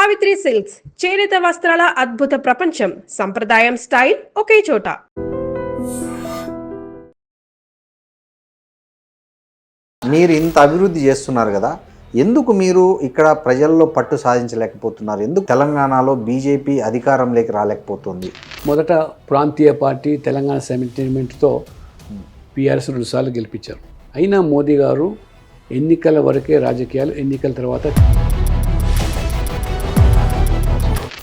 Savitri silks చేనేత వస్త్రాల అద్భుత ప్రపంచం. సంప్రదాయం స్టైల్ ఒకే చోట. మీరు ఇంత అభివృద్ధి చేస్తున్నారు కదా, ఎందుకు మీరు ఇక్కడ ప్రజల్లో పట్టు సాధించలేకపోతున్నారు? ఎందుకు తెలంగాణలో బీజేపీ అధికారంలోకి రాలేకపోతుంది? మొదట ప్రాంతీయ పార్టీ తెలంగాణ సెంటిమెంట్తో PRS 2 సార్లు గెలిపించారు. అయినా మోదీ గారు ఎన్నికల వరకే రాజకీయాలు, ఎన్నికల తర్వాత.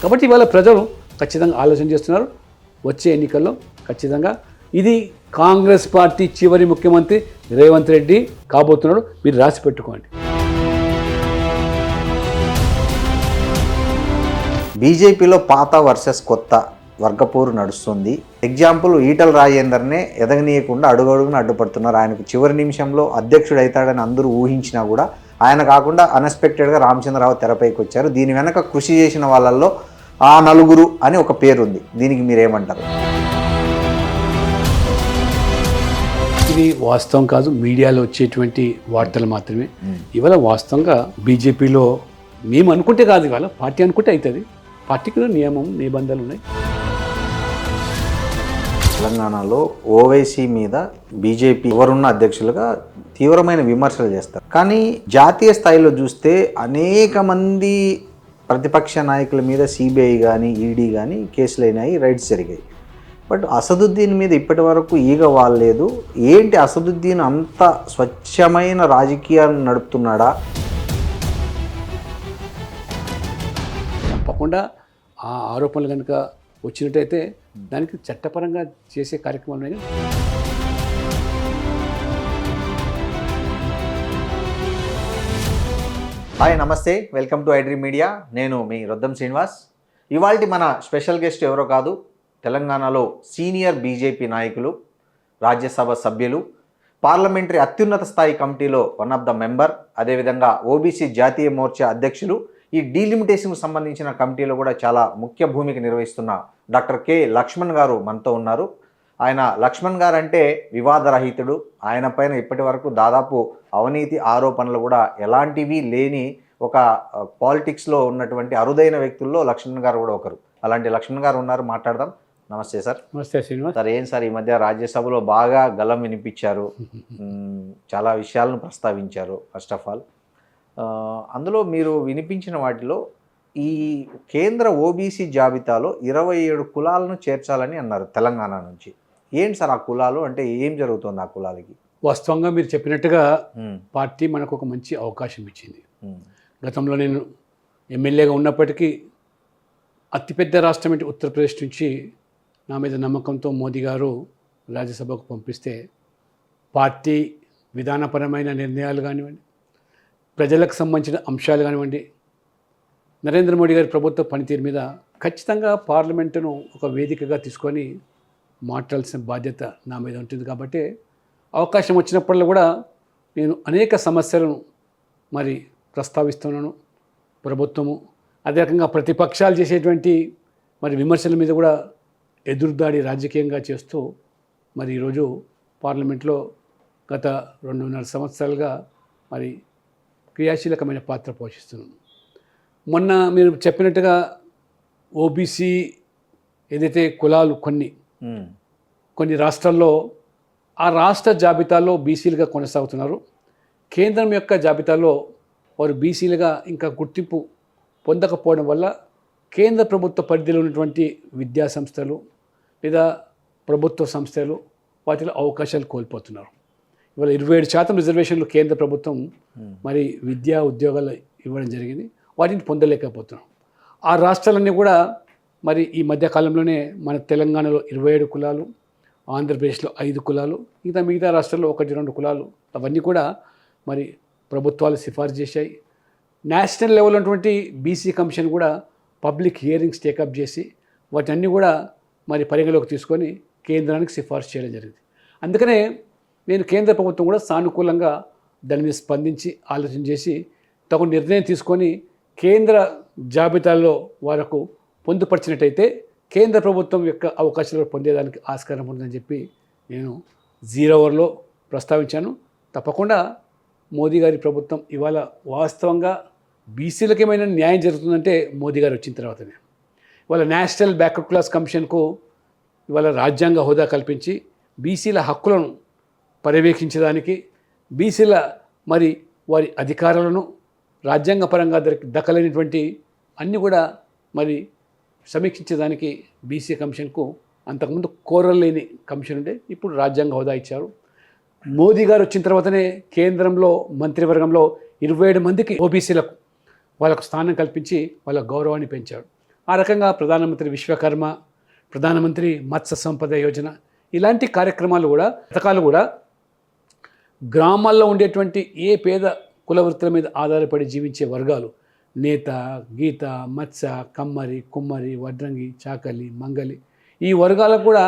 కాబట్టి ఇవాళ ప్రజలు ఖచ్చితంగా ఆలోచన చేస్తున్నారు. వచ్చే ఎన్నికల్లో ఖచ్చితంగా ఇది కాంగ్రెస్ పార్టీ చివరి ముఖ్యమంత్రి రేవంత్ రెడ్డి కాబోతున్నాడు. మీరు రాసి పెట్టుకోండి. బీజేపీలో పాత వర్సెస్ కొత్త వర్గపోరు నడుస్తుంది. ఎగ్జాంపుల్, ఈటల రాజేందర్నే ఎదగనీయకుండా అడుగడుగున అడ్డుపడుతున్నారు. ఆయనకు చివరి నిమిషంలో అధ్యక్షుడు అవుతాడని అందరూ ఊహించినా కూడా ఆయన కాకుండా అన్ఎక్స్పెక్టెడ్గా రామచంద్రరావు తెరపైకి వచ్చారు. దీని వెనక కృషి చేసిన వాళ్ళల్లో ఆ నలుగురు అని ఒక పేరు ఉంది. దీనికి మీరేమంటారు? ఇది వాస్తవం కాదు, మీడియాలో వచ్చేటువంటి వార్తలు మాత్రమే. ఇవాళ వాస్తవంగా బీజేపీలో మేము అనుకుంటే కాదు, ఇవాళ పార్టీ అనుకుంటే అవుతుంది. పార్టీకి నియమం నిబంధనలు ఉన్నాయి. తెలంగాణలో ఓవైసీ మీద బీజేపీ ఎవరున్న అధ్యక్షులుగా తీవ్రమైన విమర్శలు చేస్తారు. కానీ జాతీయ స్థాయిలో చూస్తే అనేక మంది ప్రతిపక్ష నాయకుల మీద సిబిఐ కానీ ఈడీ కానీ కేసులు అయినాయి, రైడ్స్ జరిగాయి. బట్ అసదుద్దీన్ మీద ఇప్పటి వరకు ఈగ వాల్లేదు. ఏంటి, అసదుద్దీన్ అంత స్వచ్ఛమైన రాజకీయాన్ని నడుపుతున్నాడా? తప్పకుండా ఆ ఆరోపణలు కనుక వచ్చినట్టయితే దానికి చట్టపరంగా చేసే కార్యక్రమాలు ఉన్నాయి. హాయ్, నమస్తే, వెల్కమ్ టు ఐడ్రీ మీడియా. నేను మీ రొద్దం శ్రీనివాస్. ఇవాల్టి మన స్పెషల్ గెస్ట్ ఎవరో కాదు, తెలంగాణలో సీనియర్ బీజేపీ నాయకులు, రాజ్యసభ సభ్యులు, పార్లమెంటరీ అత్యున్నత స్థాయి కమిటీలో వన్ ఆఫ్ ద మెంబర్, అదేవిధంగా ఓబీసీ జాతీయ మోర్చా అధ్యక్షులు, ఈ డీలిమిటేషన్కు సంబంధించిన కమిటీలో కూడా చాలా ముఖ్య భూమిక నిర్వహిస్తున్న డాక్టర్ కె లక్ష్మణ్ గారు మనతో ఉన్నారు. ఆయన లక్ష్మణ్ గారు అంటే వివాదరహితుడు. ఆయన పైన ఇప్పటి వరకు దాదాపు అవినీతి ఆరోపణలు కూడా ఎలాంటివి లేని ఒక పాలిటిక్స్లో ఉన్నటువంటి అరుదైన వ్యక్తుల్లో లక్ష్మణ్ గారు కూడా ఒకరు. అలాంటి లక్ష్మణ్ గారు ఉన్నారు, మాట్లాడదాం. నమస్తే సార్. నమస్తే శ్రీనివాస్. సార్, ఏం సార్ ఈ మధ్య రాజ్యసభలో బాగా గలం వినిపించారు, చాలా విషయాలను ప్రస్తావించారు. ఫస్ట్ ఆఫ్ ఆల్, అందులో మీరు వినిపించిన వాటిలో ఈ కేంద్ర ఓబీసీ జాబితాలో 27 కులాలను చేర్చాలని అన్నారు తెలంగాణ నుంచి. ఏంటి సార్ ఆ కులాలు అంటే, ఏం జరుగుతుంది ఆ కులాలకి? వాస్తవంగా మీరు చెప్పినట్టుగా పార్టీ మనకు ఒక మంచి అవకాశం ఇచ్చింది. గతంలో నేను ఎమ్మెల్యేగా ఉన్నప్పటికీ అతిపెద్ద రాష్ట్రం ఏంటి ఉత్తరప్రదేశ్ నుంచి నా మీద నమ్మకంతో మోదీ గారు రాజ్యసభకు పంపిస్తే పార్టీ విధానపరమైన నిర్ణయాలు కానివ్వండి, ప్రజలకు సంబంధించిన అంశాలు కానివ్వండి, నరేంద్ర మోడీ గారి ప్రభుత్వ పనితీరు మీద ఖచ్చితంగా పార్లమెంటును ఒక వేదికగా తీసుకొని మాట్లాడాల్సిన బాధ్యత నా మీద ఉంటుంది. కాబట్టి అవకాశం వచ్చినప్పుడల్లా కూడా నేను అనేక సమస్యలను మరి ప్రస్తావిస్తున్నాను. ప్రభుత్వము అదే రకంగా ప్రతిపక్షాలు చేసేటువంటి మరి విమర్శల మీద కూడా ఎదురుదాడి రాజకీయంగా చేస్తూ మరి ఈరోజు పార్లమెంట్లో గత 2.5 సంవత్సరాలుగా మరి క్రియాశీలకమైన పాత్ర పోషిస్తున్నాను. మొన్న మీరు చెప్పినట్టుగా ఓబీసీ ఏదైతే కులాలు కొన్ని రాష్ట్రాల్లో ఆ రాష్ట్ర జాబితాలో బీసీలుగా కొనసాగుతున్నారు. కేంద్రం యొక్క జాబితాలో వారు బీసీలుగా ఇంకా గుర్తింపు పొందకపోవడం వల్ల కేంద్ర ప్రభుత్వ పరిధిలో ఉన్నటువంటి విద్యా సంస్థలు లేదా ప్రభుత్వ సంస్థలు వాటిలో అవకాశాలు కోల్పోతున్నారు. ఇవాళ 27% రిజర్వేషన్లు కేంద్ర ప్రభుత్వం మరి విద్యా ఉద్యోగాలు ఇవ్వడం జరిగింది. వాటిని పొందలేకపోతున్నాం. ఆ రాష్ట్రాలన్నీ కూడా మరి ఈ మధ్యకాలంలోనే మన తెలంగాణలో 27 కులాలు, ఆంధ్రప్రదేశ్లో 5 కులాలు, మిగతా రాష్ట్రాల్లో 1-2 కులాలు, అవన్నీ కూడా మరి ప్రభుత్వాలు సిఫార్సు చేశాయి. నేషనల్ లెవెల్ ఉన్నటువంటి బీసీ కమిషన్ కూడా పబ్లిక్ హియరింగ్స్ టేకప్ చేసి వాటన్నీ కూడా మరి పరిగణలోకి తీసుకొని కేంద్రానికి సిఫార్సు చేయడం జరిగింది. అందుకనే నేను కేంద్ర ప్రభుత్వం కూడా సానుకూలంగా దాని మీద స్పందించి ఆలోచన చేసి తగు నిర్ణయం తీసుకొని కేంద్ర జాబితాలో వరకు పొందుపరిచినట్టయితే కేంద్ర ప్రభుత్వం యొక్క అవకాశాలు పొందేదానికి ఆస్కారం ఉందని చెప్పి నేను 0 అవర్లో ప్రస్తావించాను. తప్పకుండా మోదీ గారి ప్రభుత్వం ఇవాళ వాస్తవంగా బీసీలకు ఏమైనా న్యాయం జరుగుతుందంటే మోదీ గారు వచ్చిన తర్వాతనే. ఇవాళ నేషనల్ బ్యాక్వర్డ్ క్లాస్ కమిషన్కు ఇవాళ రాజ్యాంగ హోదా కల్పించి బీసీల హక్కులను పర్యవేక్షించడానికి, బీసీల మరి వారి అధికారాలను రాజ్యాంగపరంగా దక్కలేనటువంటి అన్నీ కూడా మరి సమీక్షించడానికి బీసీ కమిషన్కు అంతకుముందు కోరలేని కమిషన్ ఉండే, ఇప్పుడు రాజ్యాంగ హోదా ఇచ్చారు. మోదీ గారు వచ్చిన తర్వాతనే కేంద్రంలో మంత్రివర్గంలో 27 మందికి ఓబీసీలకు వాళ్ళకు స్థానం కల్పించి వాళ్ళ గౌరవాన్ని పెంచాడు. ఆ రకంగా ప్రధానమంత్రి విశ్వకర్మ, ప్రధానమంత్రి మత్స్య సంపద యోజన ఇలాంటి కార్యక్రమాలు కూడా, పథకాలు కూడా గ్రామాల్లో ఉండేటువంటి ఏ పేద కుల వృత్తుల మీద ఆధారపడి జీవించే వర్గాలు, నేత, గీత, మత్స్య, కమ్మరి, కుమ్మరి, వడ్రంగి, చాకలి, మంగలి, ఈ వర్గాలకు కూడా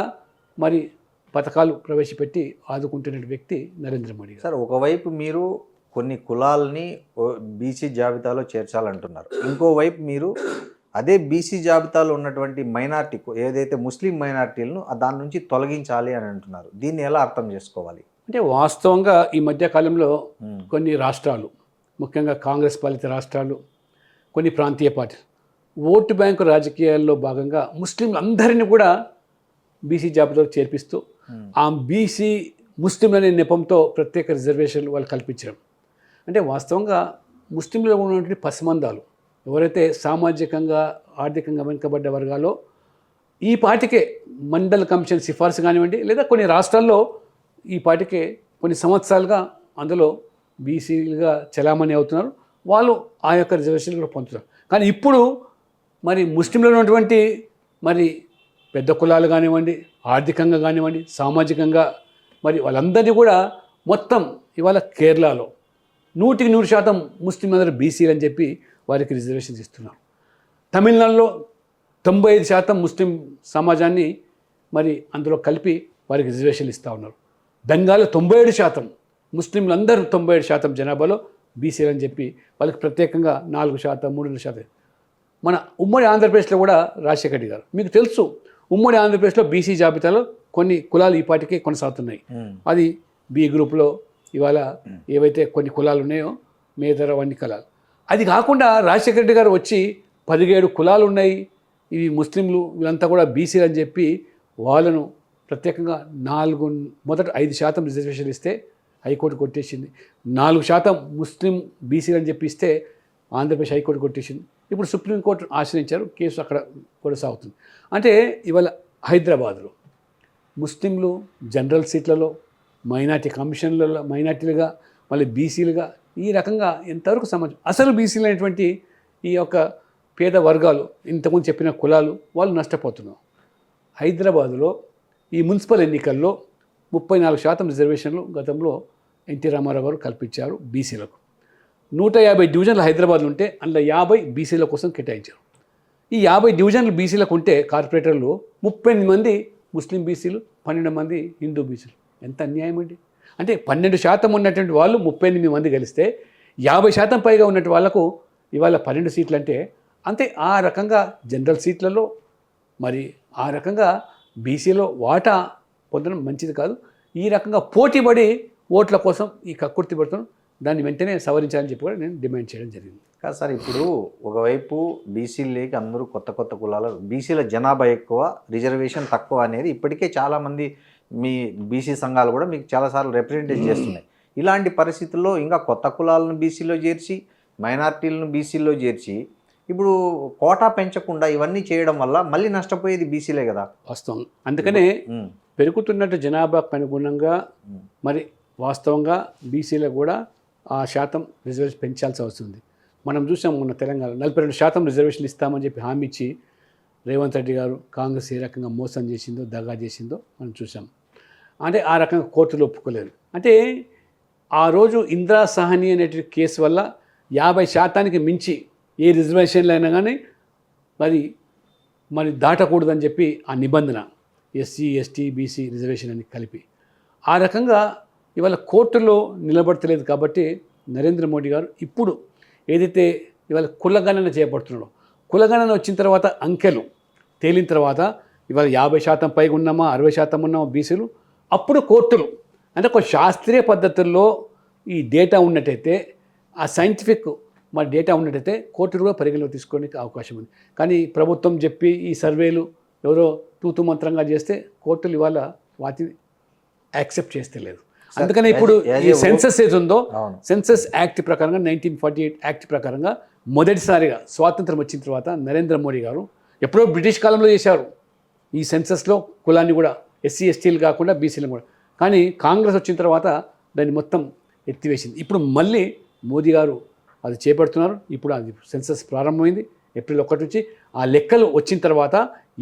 మరి పథకాలు ప్రవేశపెట్టి ఆదుకుంటున్న వ్యక్తి నరేంద్ర మోడీ గారు. సార్, ఒకవైపు మీరు కొన్ని కులాలని బీసీ జాబితాలో చేర్చాలంటున్నారు, ఇంకోవైపు మీరు అదే బీసీ జాబితాలో ఉన్నటువంటి మైనార్టీ ఏదైతే ముస్లిం మైనార్టీలను దాని నుంచి తొలగించాలి అని అంటున్నారు. దీన్ని ఎలా అర్థం చేసుకోవాలి? అంటే వాస్తవంగా ఈ మధ్య కాలంలో కొన్ని రాష్ట్రాలు, ముఖ్యంగా కాంగ్రెస్ పాలిత రాష్ట్రాలు, కొన్ని ప్రాంతీయ పార్టీలు ఓటు బ్యాంకు రాజకీయాల్లో భాగంగా ముస్లింలందరినీ కూడా బీసీ జాబితాలో చేర్పిస్తూ ఆ బీసీ ముస్లింలు అనే నెపంతో ప్రత్యేక రిజర్వేషన్లు వాళ్ళు కల్పించడం. అంటే వాస్తవంగా ముస్లింలలో ఉన్నటువంటి పసిమందాలు ఎవరైతే సామాజికంగా ఆర్థికంగా వెనుకబడ్డ వర్గాల్లో ఈ పాటికే మండల్ కమిషన్ సిఫార్సు కానివ్వండి, లేదా కొన్ని రాష్ట్రాల్లో ఈ పాటికే కొన్ని సంవత్సరాలుగా అందులో బీసీలుగా చలామణి అవుతున్నారు, వాళ్ళు ఆ యొక్క రిజర్వేషన్లు కూడా పొందుతారు. కానీ ఇప్పుడు మరి ముస్లింలలో ఉన్నటువంటి మరి పెద్ద కులాలు కానివ్వండి, ఆర్థికంగా కానివ్వండి, సామాజికంగా మరి వాళ్ళందరినీ కూడా మొత్తం ఇవాళ కేరళలో 100% ముస్లిం అందరూ బీసీలు అని చెప్పి వారికి రిజర్వేషన్స్ ఇస్తున్నారు. తమిళనాడులో 95% ముస్లిం సమాజాన్ని మరి అందులో కలిపి వారికి రిజర్వేషన్లు ఇస్తూ ఉన్నారు. బెంగాల్లో 97% ముస్లింలందరూ 97% జనాభాలో బీసీలు అని చెప్పి వాళ్ళకి ప్రత్యేకంగా 4%, 3%. మన ఉమ్మడి ఆంధ్రప్రదేశ్లో కూడా రాజశేఖర రెడ్డి గారు, మీకు తెలుసు, ఉమ్మడి ఆంధ్రప్రదేశ్లో బీసీ జాబితాలో కొన్ని కులాలు ఈ పాటికే కొనసాగుతున్నాయి. అది బి గ్రూప్లో ఇవాళ ఏవైతే కొన్ని కులాలు ఉన్నాయో మేదరవన్నీ కులాలు. అది కాకుండా రాజశేఖర రెడ్డి గారు వచ్చి 17 కులాలు ఉన్నాయి, ఇవి ముస్లింలు, వీళ్ళంతా కూడా బీసీలు అని చెప్పి వాళ్ళను ప్రత్యేకంగా మొదట 5% రిజర్వేషన్ ఇస్తే హైకోర్టు కొట్టేసింది. 4% ముస్లిం బీసీలు అని చెప్పి ఇస్తే ఆంధ్రప్రదేశ్ హైకోర్టు కొట్టేసింది. ఇప్పుడు సుప్రీంకోర్టు ఆశ్రయించారు, కేసు అక్కడ కొనసాగుతుంది. అంటే ఇవాళ హైదరాబాద్లో ముస్లింలు జనరల్ సీట్లలో, మైనార్టీ కమిషన్లలో మైనార్టీలుగా, మళ్ళీ బీసీలుగా, ఈ రకంగా ఎంతవరకు సమాజం అసలు బీసీలు అనేటువంటి ఈ యొక్క పేద వర్గాలు, ఇంతకుముందు చెప్పిన కులాలు, వాళ్ళు నష్టపోతున్నారు. హైదరాబాదులో ఈ మున్సిపల్ ఎన్నికల్లో 34% రిజర్వేషన్లు గతంలో ఎన్టీ రామారావు గారు కల్పించారు బీసీలకు. 150 డివిజన్లు హైదరాబాద్లో ఉంటే అందులో 50 బీసీల కోసం కేటాయించారు. ఈ 50 డివిజన్లు బీసీలకు ఉంటే కార్పొరేటర్లు 38 మంది ముస్లిం బీసీలు, 12 మంది హిందూ బీసీలు. ఎంత అన్యాయం అండి! అంటే 12% ఉన్నటువంటి వాళ్ళు 38 మంది గెలిస్తే 50% పైగా ఉన్నటువంటి వాళ్ళకు ఇవాళ 12 సీట్లు అంటే అంతే. ఆ రకంగా జనరల్ సీట్లలో మరి ఆ రకంగా బీసీలో వాటా పొందడం మంచిది కాదు. ఈ రకంగా పోటీపడి ఓట్ల కోసం ఈ కక్కుర్తి పడుతున్నాం, దాన్ని వెంటనే సవరించాలని చెప్పి కూడా నేను డిమాండ్ చేయడం జరిగింది. కాదు సార్, ఇప్పుడు ఒకవైపు బీసీలు లేక అందరూ కొత్త కులాలు, బీసీల జనాభా ఎక్కువ, రిజర్వేషన్ తక్కువ అనేది ఇప్పటికే చాలామంది మీ బీసీ సంఘాలు కూడా మీకు చాలాసార్లు రిప్రజెంటేట్ చేస్తున్నాయి. ఇలాంటి పరిస్థితుల్లో ఇంకా కొత్త కులాలను బీసీలో చేర్చి, మైనార్టీలను బీసీలో చేర్చి ఇప్పుడు కోటా పెంచకుండా ఇవన్నీ చేయడం వల్ల మళ్ళీ నష్టపోయేది బీసీలే కదా. వాస్తవం. అందుకనే పెరుగుతున్నట్టు జనాభాకు అనుగుణంగా మరి వాస్తవంగా బీసీలకు కూడా ఆ శాతం రిజర్వేషన్ పెంచాల్సి వస్తుంది. మనం చూసాం మొన్న తెలంగాణ 42% రిజర్వేషన్ ఇస్తామని చెప్పి హామీ ఇచ్చి రేవంత్ రెడ్డి గారు కాంగ్రెస్ ఏ రకంగా మోసం చేసిందో, దగా చేసిందో మనం చూసాం. అంటే ఆ రకంగా కోర్టులు ఒప్పుకోలేదు. అంటే ఆ రోజు ఇందిరా సహాని అనేటి కేసు వల్ల 50% మించి ఏ రిజర్వేషన్లు అయినా కానీ మరి దాటకూడదని చెప్పి ఆ నిబంధన ఎస్సీ, ఎస్టీ, బీసీ రిజర్వేషన్ అని కలిపి ఆ రకంగా ఇవాళ కోర్టులో నిలబడతలేదు. కాబట్టి నరేంద్ర మోడీ గారు ఇప్పుడు ఏదైతే ఇవాళ కులగణన చేపడుతున్నాడో, కులగణన వచ్చిన తర్వాత అంకెలు తేలిన తర్వాత ఇవాళ 50% పైగా ఉన్నామా, 60% ఉన్నామా బీసీలు, అప్పుడు కోర్టులు అంటే ఒక శాస్త్రీయ పద్ధతుల్లో ఈ డేటా ఉన్నట్టయితే, ఆ సైంటిఫిక్ మా డేటా ఉన్నట్టయితే కోర్టులు కూడా పరిగణలోకి తీసుకోవడానికి అవకాశం ఉంది. కానీ ప్రభుత్వం చెప్పి ఈ సర్వేలు ఎవరో తూతు మంత్రంగా చేస్తే కోర్టులు ఇవాళ వాటిని యాక్సెప్ట్ చేస్తే లేదు. అందుకనే ఇప్పుడు ఈ సెన్సస్ ఏది ఉందో సెన్సస్ యాక్ట్ ప్రకారంగా 1948 యాక్ట్ ప్రకారంగా మొదటిసారిగా స్వాతంత్రం వచ్చిన తర్వాత నరేంద్ర మోడీ గారు ఎప్పుడో బ్రిటిష్ కాలంలో చేశారు ఈ సెన్సస్లో కులాన్ని కూడా ఎస్సీ ఎస్టీలు కాకుండా బీసీలను కూడా. కానీ కాంగ్రెస్ వచ్చిన తర్వాత దాన్ని మొత్తం ఎత్తివేసింది. ఇప్పుడు మళ్ళీ మోదీ గారు అది చేపడుతున్నారు. ఇప్పుడు అది సెన్సస్ ప్రారంభమైంది ఏప్రిల్ 1 నుంచి. ఆ లెక్కలు వచ్చిన తర్వాత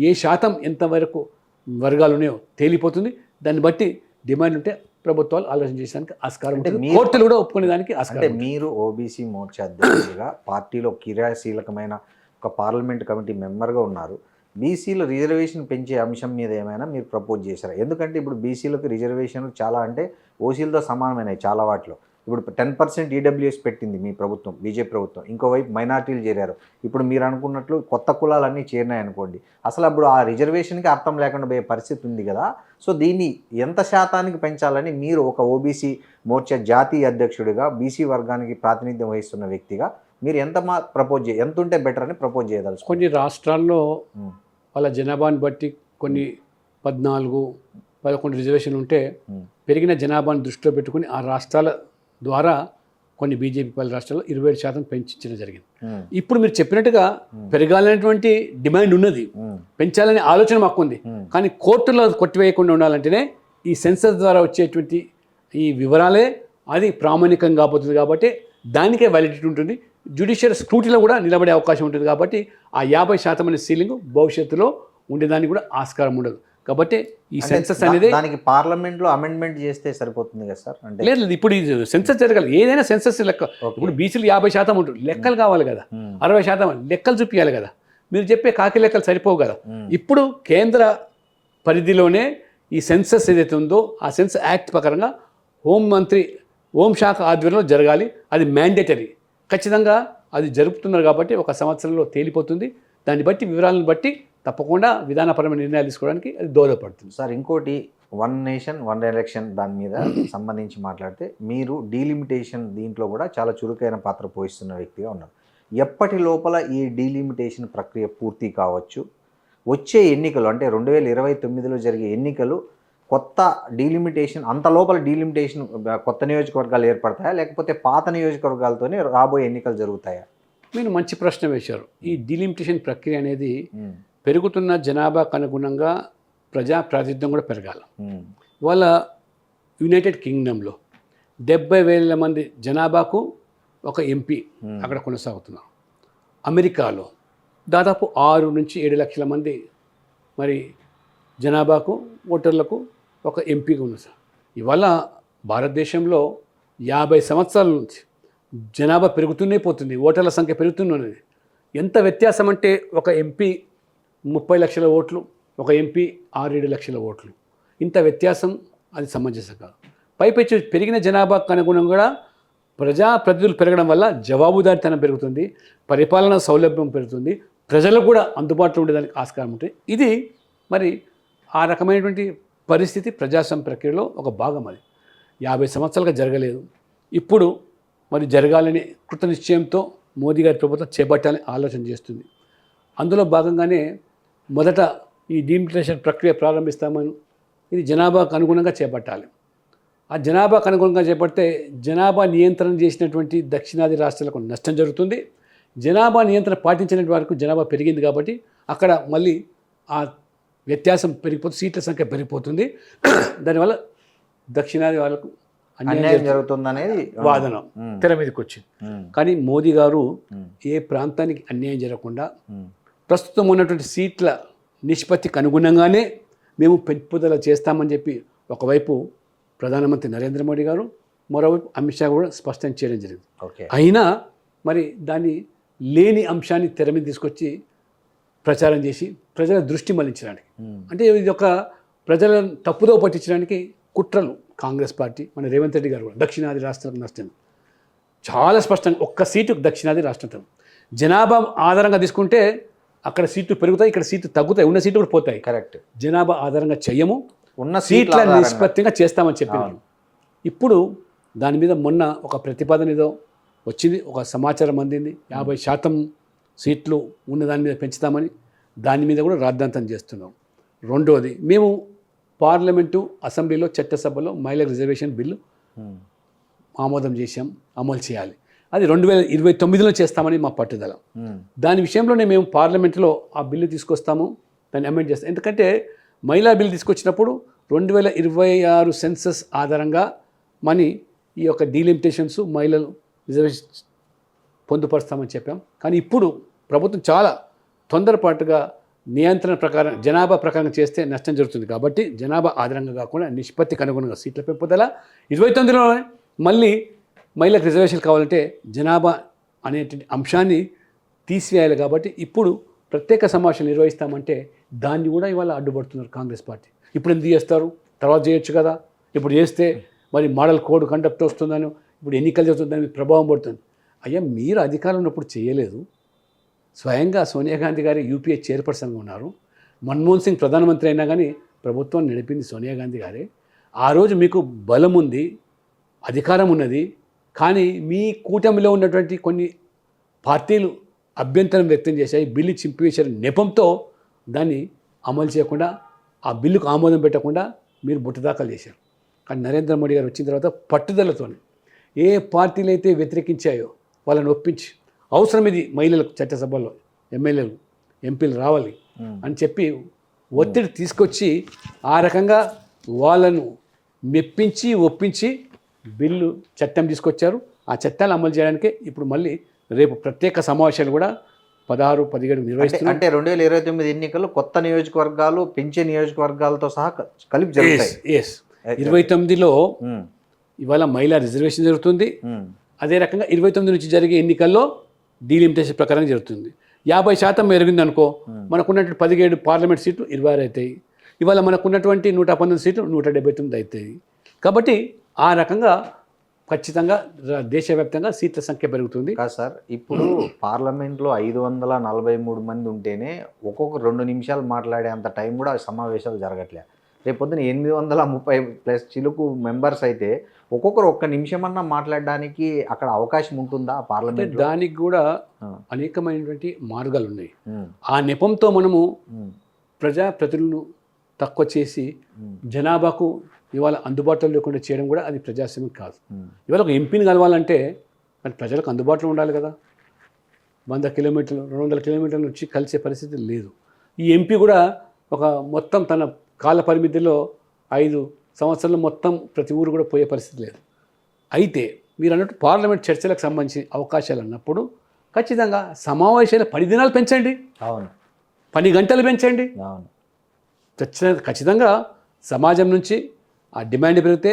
ఏ శాతం ఎంతవరకు వర్గాలు ఉన్నాయో తేలిపోతుంది. దాన్ని బట్టి డిమాండ్ ఉంటే ప్రభుత్వాలు ఆలోచన చేయడానికి ఆస్కారం ఉంటుంది, కోర్టులు కూడా ఒప్పుకునేదానికి ఆస్కారం. అంటే మీరు ఓబీసీ మోర్చా అధ్యక్షుడిగా పార్టీలో క్రియాశీలకమైన ఒక పార్లమెంట్ కమిటీ మెంబర్గా ఉన్నారు. బీసీలో రిజర్వేషన్ పెంచే అంశం మీద ఏమైనా మీరు ప్రపోజ్ చేశారా? ఎందుకంటే ఇప్పుడు బీసీలకు రిజర్వేషన్లు చాలా అంటే ఓసీలతో సమానమైనవి చాలా వాటిలో. ఇప్పుడు 10% ఈడబ్ల్యూఎస్ పెట్టింది మీ ప్రభుత్వం, బీజేపీ ప్రభుత్వం. ఇంకోవైపు మైనార్టీలు చేరారు. ఇప్పుడు మీరు అనుకున్నట్లు కొత్త కులాలన్నీ చేరినాయి అనుకోండి, అసలు అప్పుడు ఆ రిజర్వేషన్కి అర్థం లేకుండా పోయే పరిస్థితి ఉంది కదా. సో దీన్ని ఎంత శాతానికి పెంచాలని మీరు ఒక ఓబీసీ మోర్చా జాతీయ అధ్యక్షుడిగా బీసీ వర్గానికి ప్రాతినిధ్యం వహిస్తున్న వ్యక్తిగా మీరు ఎంత ఎంత ఉంటే బెటర్ అని ప్రపోజ్ చేయదలుచు? కొన్ని రాష్ట్రాల్లో వాళ్ళ జనాభాని బట్టి కొన్ని 14-11 రిజర్వేషన్లు ఉంటే పెరిగిన జనాభాను దృష్టిలో పెట్టుకుని ఆ రాష్ట్రాల ద్వారా కొన్ని బీజేపీ పాలిత రాష్ట్రాల్లో 27% పెంచడం జరిగింది. ఇప్పుడు మీరు చెప్పినట్టుగా పెరగాలనేటువంటి డిమాండ్ ఉన్నది, పెంచాలనే ఆలోచన మాకు ఉంది. కానీ కోర్టులో కొట్టివేయకుండా ఉండాలంటేనే ఈ సెన్సస్ ద్వారా వచ్చేటువంటి ఈ వివరాలే అది ప్రామాణికంగా కాబోతుంది. కాబట్టి దానికే వ్యాలిడిటీ ఉంటుంది. జ్యుడిషియల్ స్క్రూటీలో కూడా నిలబడే అవకాశం ఉంటుంది. కాబట్టి ఆ 50% అనే సీలింగ్ భవిష్యత్తులో ఉండేదానికి కూడా ఆస్కారం ఉండదు. కాబట్టి ఈ సెన్సస్ అనేది దానికి పార్లమెంట్లో అమెండ్మెంట్ చేస్తే సరిపోతుంది కదా సార్? అంటే లేదు, ఇప్పుడు ఈ సెన్సస్ జరగాలి. ఏదైనా సెన్సస్ లెక్క. ఇప్పుడు బీసీలు 50% ఉంటుంది, లెక్కలు కావాలి కదా. 60% లెక్కలు చూపించాలి కదా. మీరు చెప్పే కాకి లెక్కలు సరిపోవు కదా. ఇప్పుడు కేంద్ర పరిధిలోనే ఈ సెన్సస్ ఏదైతే ఉందో ఆ సెన్సస్ యాక్ట్ ప్రకారంగా హోంశాఖ ఆధ్వర్యంలో జరగాలి. అది మ్యాండేటరీ, ఖచ్చితంగా అది జరుపుతున్నారు. కాబట్టి 1 సంవత్సరంలో తేలిపోతుంది. దాన్ని బట్టి వివరాలను బట్టి తప్పకుండా విధానపరమైన నిర్ణయాలు తీసుకోవడానికి అది దోహదపడుతుంది. సార్ ఇంకోటి, 1 నేషన్ 1 ఎలక్షన్ దాని మీద సంబంధించి మాట్లాడితే మీరు డీలిమిటేషన్ దీంట్లో కూడా చాలా చురుకైన పాత్ర పోషిస్తున్న వ్యక్తిగా ఉన్నారు. ఎప్పటి లోపల ఈ డీలిమిటేషన్ ప్రక్రియ పూర్తి కావచ్చు? వచ్చే ఎన్నికలు అంటే 2029లో జరిగే ఎన్నికలు కొత్త డీలిమిటేషన్, అంత లోపల డీలిమిటేషన్ కొత్త నియోజకవర్గాలు ఏర్పడతాయా లేకపోతే పాత నియోజకవర్గాలతోనే రాబోయే ఎన్నికలు జరుగుతాయా? మీరు మంచి ప్రశ్న వేశారు. ఈ డీలిమిటేషన్ ప్రక్రియ అనేది పెరుగుతున్న జనాభాకు అనుగుణంగా ప్రజా ప్రాతినిధ్యం కూడా పెరగాలి. ఇవాళ యునైటెడ్ కింగ్డమ్లో 70,000 మంది జనాభాకు ఒక ఎంపీ అక్కడ కొనసాగుతున్నారు. అమెరికాలో దాదాపు 6 నుంచి 7 లక్షల మంది మరి జనాభాకు ఓటర్లకు ఒక ఎంపీగా ఉన్నారు సార్. ఇవాళ భారతదేశంలో 50 సంవత్సరాల నుంచి జనాభా పెరుగుతూనే పోతుంది, ఓటర్ల సంఖ్య పెరుగుతున్నది. ఎంత వ్యత్యాసం అంటే ఒక ఎంపీ 30 లక్షల ఓట్లు, ఒక ఎంపీ 6-7 లక్షల ఓట్లు. ఇంత వ్యత్యాసం అది సమంజసం కాదు. పైపెచ్చు పెరిగిన జనాభాకు అనుగుణంగా కూడా ప్రజాప్రతినిధులు పెరగడం వల్ల జవాబుదారీతనం పెరుగుతుంది, పరిపాలన సౌలభ్యం పెరుగుతుంది, ప్రజలకు కూడా అందుబాటులో ఉండేదానికి ఆస్కారం ఉంటుంది. ఇది మరి ఆ రకమైనటువంటి పరిస్థితి ప్రజాస్వామ్య ప్రక్రియలో ఒక భాగం. అది 50 సంవత్సరాలుగా జరగలేదు. ఇప్పుడు మరి జరగాలని కృత నిశ్చయంతో మోదీ గారి ప్రభుత్వం చేపట్టాలని ఆలోచన చేస్తుంది. అందులో భాగంగానే మొదట ఈ డీలిమిటేషన్ ప్రక్రియ ప్రారంభిస్తామని, ఇది జనాభాకు అనుగుణంగా చేపట్టాలి. ఆ జనాభాకు అనుగుణంగా చేపడితే జనాభా నియంత్రణ చేసినటువంటి దక్షిణాది రాష్ట్రాలకు నష్టం జరుగుతుంది. జనాభా నియంత్రణ పాటించిన వరకు జనాభా పెరిగింది కాబట్టి అక్కడ మళ్ళీ ఆ వ్యత్యాసం పెరిగిపోతుంది, సీట్ల సంఖ్య పెరిగిపోతుంది. దానివల్ల దక్షిణాది వాళ్ళకు అన్యాయం జరుగుతుందనేది వాదన తెర మీదకి వచ్చింది. కానీ మోదీ గారు ఏ ప్రాంతానికి అన్యాయం జరగకుండా ప్రస్తుతం ఉన్నటువంటి సీట్ల నిష్పత్తికి అనుగుణంగానే మేము పెంపుదల చేస్తామని చెప్పి ఒకవైపు ప్రధానమంత్రి నరేంద్ర మోడీ గారు, మరోవైపు అమిత్ షా కూడా స్పష్టం చేయడం జరిగింది. అయినా మరి దాన్ని లేని అంశాన్ని తెర మీద తీసుకొచ్చి ప్రచారం చేసి ప్రజల దృష్టి మళ్లించడానికి, అంటే ఇది ఒక ప్రజలను తప్పుదో పట్టించడానికి కుట్రలు కాంగ్రెస్ పార్టీ, మన రేవంత్ రెడ్డి గారు కూడా దక్షిణాది రాష్ట్రాలకు నష్టం చాలా స్పష్టంగా. ఒక్క సీటు దక్షిణాది రాష్ట్రం జనాభా ఆధారంగా తీసుకుంటే అక్కడ సీట్లు పెరుగుతాయి, ఇక్కడ సీట్లు తగ్గుతాయి, ఉన్న సీట్లు కూడా పోతాయి. కరెక్ట్. జనాభా ఆధారంగా చెయ్యము, ఉన్న సీట్ల నిష్పత్తిగా చేస్తామని చెప్పినారు. ఇప్పుడు దాని మీద మొన్న ఒక ప్రతిపాదన ఏదో వచ్చింది, ఒక సమాచారం అందింది. 50% సీట్లు ఉన్న దాని మీద పెంచుతామని, దాని మీద కూడా రాద్ధాంతం చేస్తున్నాం. రెండోది, మేము పార్లమెంటు అసెంబ్లీలో చట్టసభలో మహిళా రిజర్వేషన్ బిల్లు ఆమోదం చేశాం, అమలు చేయాలి. అది 2029లో చేస్తామని మా పట్టుదల. దాని విషయంలోనే మేము పార్లమెంట్లో ఆ బిల్లు తీసుకొస్తాము, దాన్ని అమెండ్ చేస్తాం. ఎందుకంటే మహిళా బిల్లు తీసుకొచ్చినప్పుడు 2026 సెన్సస్ ఆధారంగా ఈ యొక్క డీలిమిటేషన్స్ మహిళలు రిజర్వేషన్ పొందుపరుస్తామని చెప్పాం. కానీ ఇప్పుడు ప్రభుత్వం చాలా తొందరపాటుగా నియంత్రణ ప్రకారం జనాభా ప్రకారం చేస్తే నష్టం జరుగుతుంది. కాబట్టి జనాభా ఆధారంగా కాకుండా నిష్పత్తికి అనుగుణంగా సీట్ల పెంపుదల, 29లో మళ్ళీ మహిళలకు రిజర్వేషన్ కావాలంటే జనాభా అనేటువంటి అంశాన్ని తీసివేయాలి. కాబట్టి ఇప్పుడు ప్రత్యేక సమావేశం నిర్వహిస్తామంటే దాన్ని కూడా ఇవాళ అడ్డుపడుతున్నారు కాంగ్రెస్ పార్టీ. ఇప్పుడు ఎందుకు చేస్తారు, తర్వాత చేయొచ్చు కదా, ఇప్పుడు చేస్తే మరి మోడల్ కోడ్ కండక్ట్ వస్తుందని, ఇప్పుడు ఎన్నికలు జరుగుతుందని ప్రభావం పడుతుంది. అయ్యా, మీరు అధికారంలో ఉన్నప్పుడు చేయలేదు. స్వయంగా సోనియా గాంధీ గారి యూపీఏ చైర్పర్సన్గా ఉన్నారు. మన్మోహన్ సింగ్ ప్రధానమంత్రి అయినా కానీ ప్రభుత్వం నడిపింది సోనియా గాంధీ గారే. ఆ రోజు మీకు బలం ఉంది, అధికారం ఉన్నది. కానీ మీ కూటమిలో ఉన్నటువంటి కొన్ని పార్టీలు అభ్యంతరం వ్యక్తం చేశాయి, బిల్లు చింపివేశారు నెపంతో దాన్ని అమలు చేయకుండా, ఆ బిల్లుకు ఆమోదం పెట్టకుండా మీరు బుట్టదాఖలు చేశారు. కానీ నరేంద్ర మోడీ గారు వచ్చిన తర్వాత పట్టుదలతో ఏ పార్టీలు అయితే వ్యతిరేకించాయో వాళ్ళని ఒప్పించి, అవసరం ఇది మహిళలకు చట్టసభలో ఎమ్మెల్యేలు ఎంపీలు రావాలి అని చెప్పి ఒత్తిడి తీసుకొచ్చి ఆ రకంగా వాళ్ళను మెప్పించి ఒప్పించి బిల్లు చట్టం తీసుకొచ్చారు. ఆ చట్టాలు అమలు చేయడానికే ఇప్పుడు మళ్ళీ రేపు ప్రత్యేక సమావేశాలు కూడా 16, 17 నిర్వహిస్తున్నారు. అంటే 2029 ఎన్నికలు కొత్త నియోజకవర్గాలు, పెంచే నియోజకవర్గాలతో సహా కలిపి జరుగుతాయి. 29లో ఇవాళ మహిళా రిజర్వేషన్ జరుగుతుంది. అదే రకంగా 29 నుంచి జరిగే ఎన్నికల్లో డీలిమిటేషన్ ప్రకారం జరుగుతుంది. 50% మెరిగింది అనుకో, మనకున్నటువంటి 17 పార్లమెంట్ సీట్లు 26 అవుతాయి. ఇవాళ మనకున్నటువంటి 119 సీట్లు 179 అవుతాయి. కాబట్టి ఆ రకంగా ఖచ్చితంగా దేశవ్యాప్తంగా సీట్ల సంఖ్య పెరుగుతుంది. కాదు సార్, ఇప్పుడు పార్లమెంట్లో 543 మంది ఉంటేనే ఒక్కొక్క 2 నిమిషాలు మాట్లాడే అంత టైం కూడా సమావేశాలు జరగట్లే. రేపొద్దున 830+ చిలుకు మెంబర్స్ అయితే ఒక్కొక్కరు 1 నిమిషమన్నా మాట్లాడడానికి అక్కడ అవకాశం ఉంటుందా పార్లమెంట్? దానికి కూడా అనేకమైనటువంటి మార్గాలు ఉన్నాయి. ఆ నెపంతో మనము ప్రజాప్రతినిధులను తక్కువ చేసి జనాభాకు ఇవాళ అందుబాటులో లేకుండా చేయడం కూడా అది ప్రజాస్వామ్యం కాదు. ఇవాళ ఒక ఎంపీని కలవాలంటే అది ప్రజలకు అందుబాటులో ఉండాలి కదా. 100 కిలోమీటర్లు 200 కిలోమీటర్ల నుంచి కలిసే పరిస్థితి లేదు. ఈ ఎంపీ కూడా ఒక మొత్తం తన కాల పరిమితిలో 5 సంవత్సరాలు మొత్తం ప్రతి ఊరు కూడా పోయే పరిస్థితి లేదు. అయితే మీరు అన్నట్టు పార్లమెంట్ చర్చలకు సంబంధించి అవకాశాలు అన్నప్పుడు ఖచ్చితంగా సమావేశాలు 10 దినాలు పెంచండి. అవును, 10 గంటలు పెంచండి. అవును, ఖచ్చితంగా సమాజం నుంచి ఆ డిమాండ్ పెరిగితే,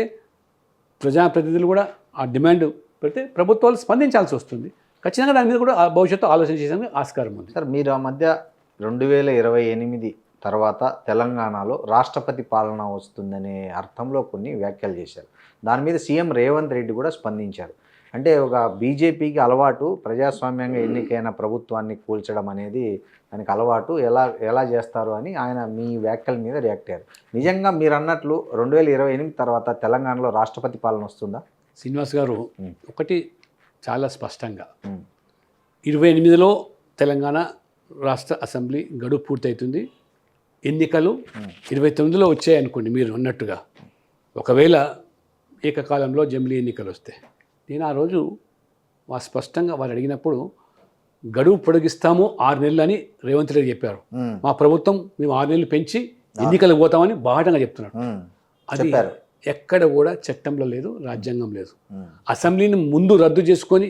ప్రజాప్రతినిధులు కూడా ఆ డిమాండ్ పెడితే ప్రభుత్వాలు స్పందించాల్సి వస్తుంది. ఖచ్చితంగా దాని మీద కూడా భవిష్యత్తు ఆలోచన చేసేందుకు ఆస్కారం ఉంది. సార్, మీరు ఆ మధ్య 2028 తర్వాత తెలంగాణలో రాష్ట్రపతి పాలన వస్తుందనే అర్థంలో కొన్ని వ్యాఖ్యలు చేశారు. దాని మీద సీఎం రేవంత్ రెడ్డి కూడా స్పందించారు. అంటే ఒక బీజేపీకి అలవాటు ప్రజాస్వామ్యంగా ఎన్నికైన ప్రభుత్వాన్ని కూల్చడం అనేది దానికి అలవాటు, ఎలా చేస్తారు అని ఆయన మీ వ్యాఖ్యల మీద రియాక్ట్ అయ్యారు. నిజంగా మీరు అన్నట్లు 2028 తర్వాత తెలంగాణలో రాష్ట్రపతి పాలన వస్తుందా? శ్రీనివాస్ గారు, ఒకటి చాలా స్పష్టంగా 28లో తెలంగాణ రాష్ట్ర అసెంబ్లీ గడువు పూర్తవుతుంది. ఎన్నికలు 29లో వచ్చాయనుకోండి మీరు అన్నట్టుగా. ఒకవేళ ఏకకాలంలో జమిలీ ఎన్నికలు వస్తే, నేను ఆ రోజు స్పష్టంగా వారు అడిగినప్పుడు గడువు పొడిగిస్తాము 6 నెలలు అని రేవంత్ రెడ్డి చెప్పారు. మా ప్రభుత్వం మేము 6 నెలలు పెంచి ఎన్నికలు పోతామని బాహటంగా చెప్తున్నాడు. అది ఎక్కడ కూడా చట్టంలో లేదు, రాజ్యాంగం లేదు. అసెంబ్లీని ముందు రద్దు చేసుకొని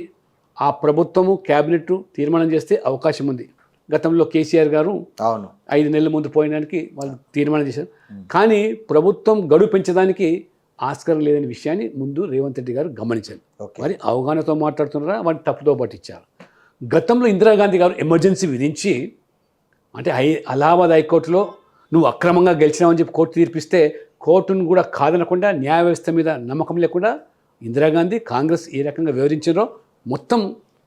ఆ ప్రభుత్వము క్యాబినెట్ తీర్మానం చేస్తే అవకాశం ఉంది. గతంలో కేసీఆర్ గారు 5 నెలల ముందు పోయడానికి వాళ్ళు తీర్మానం చేశారు. కానీ ప్రభుత్వం గడువు పెంచడానికి ఆస్కారం లేదనే విషయాన్ని ముందు రేవంత్ రెడ్డి గారు గమనించారు. మరి అవగాహనతో మాట్లాడుతున్నారా, వాటిని తప్పుతో పట్టించారు. గతంలో ఇందిరాగాంధీ గారు ఎమర్జెన్సీ విధించి, అంటే అలహాబాద్ హైకోర్టులో నువ్వు అక్రమంగా గెలిచినావని చెప్పి కోర్టు తీర్పిస్తే కోర్టును కూడా కాదనకుండా న్యాయ వ్యవస్థ మీద నమ్మకం లేకుండా ఇందిరాగాంధీ కాంగ్రెస్ ఏ రకంగా వివరించారో మొత్తం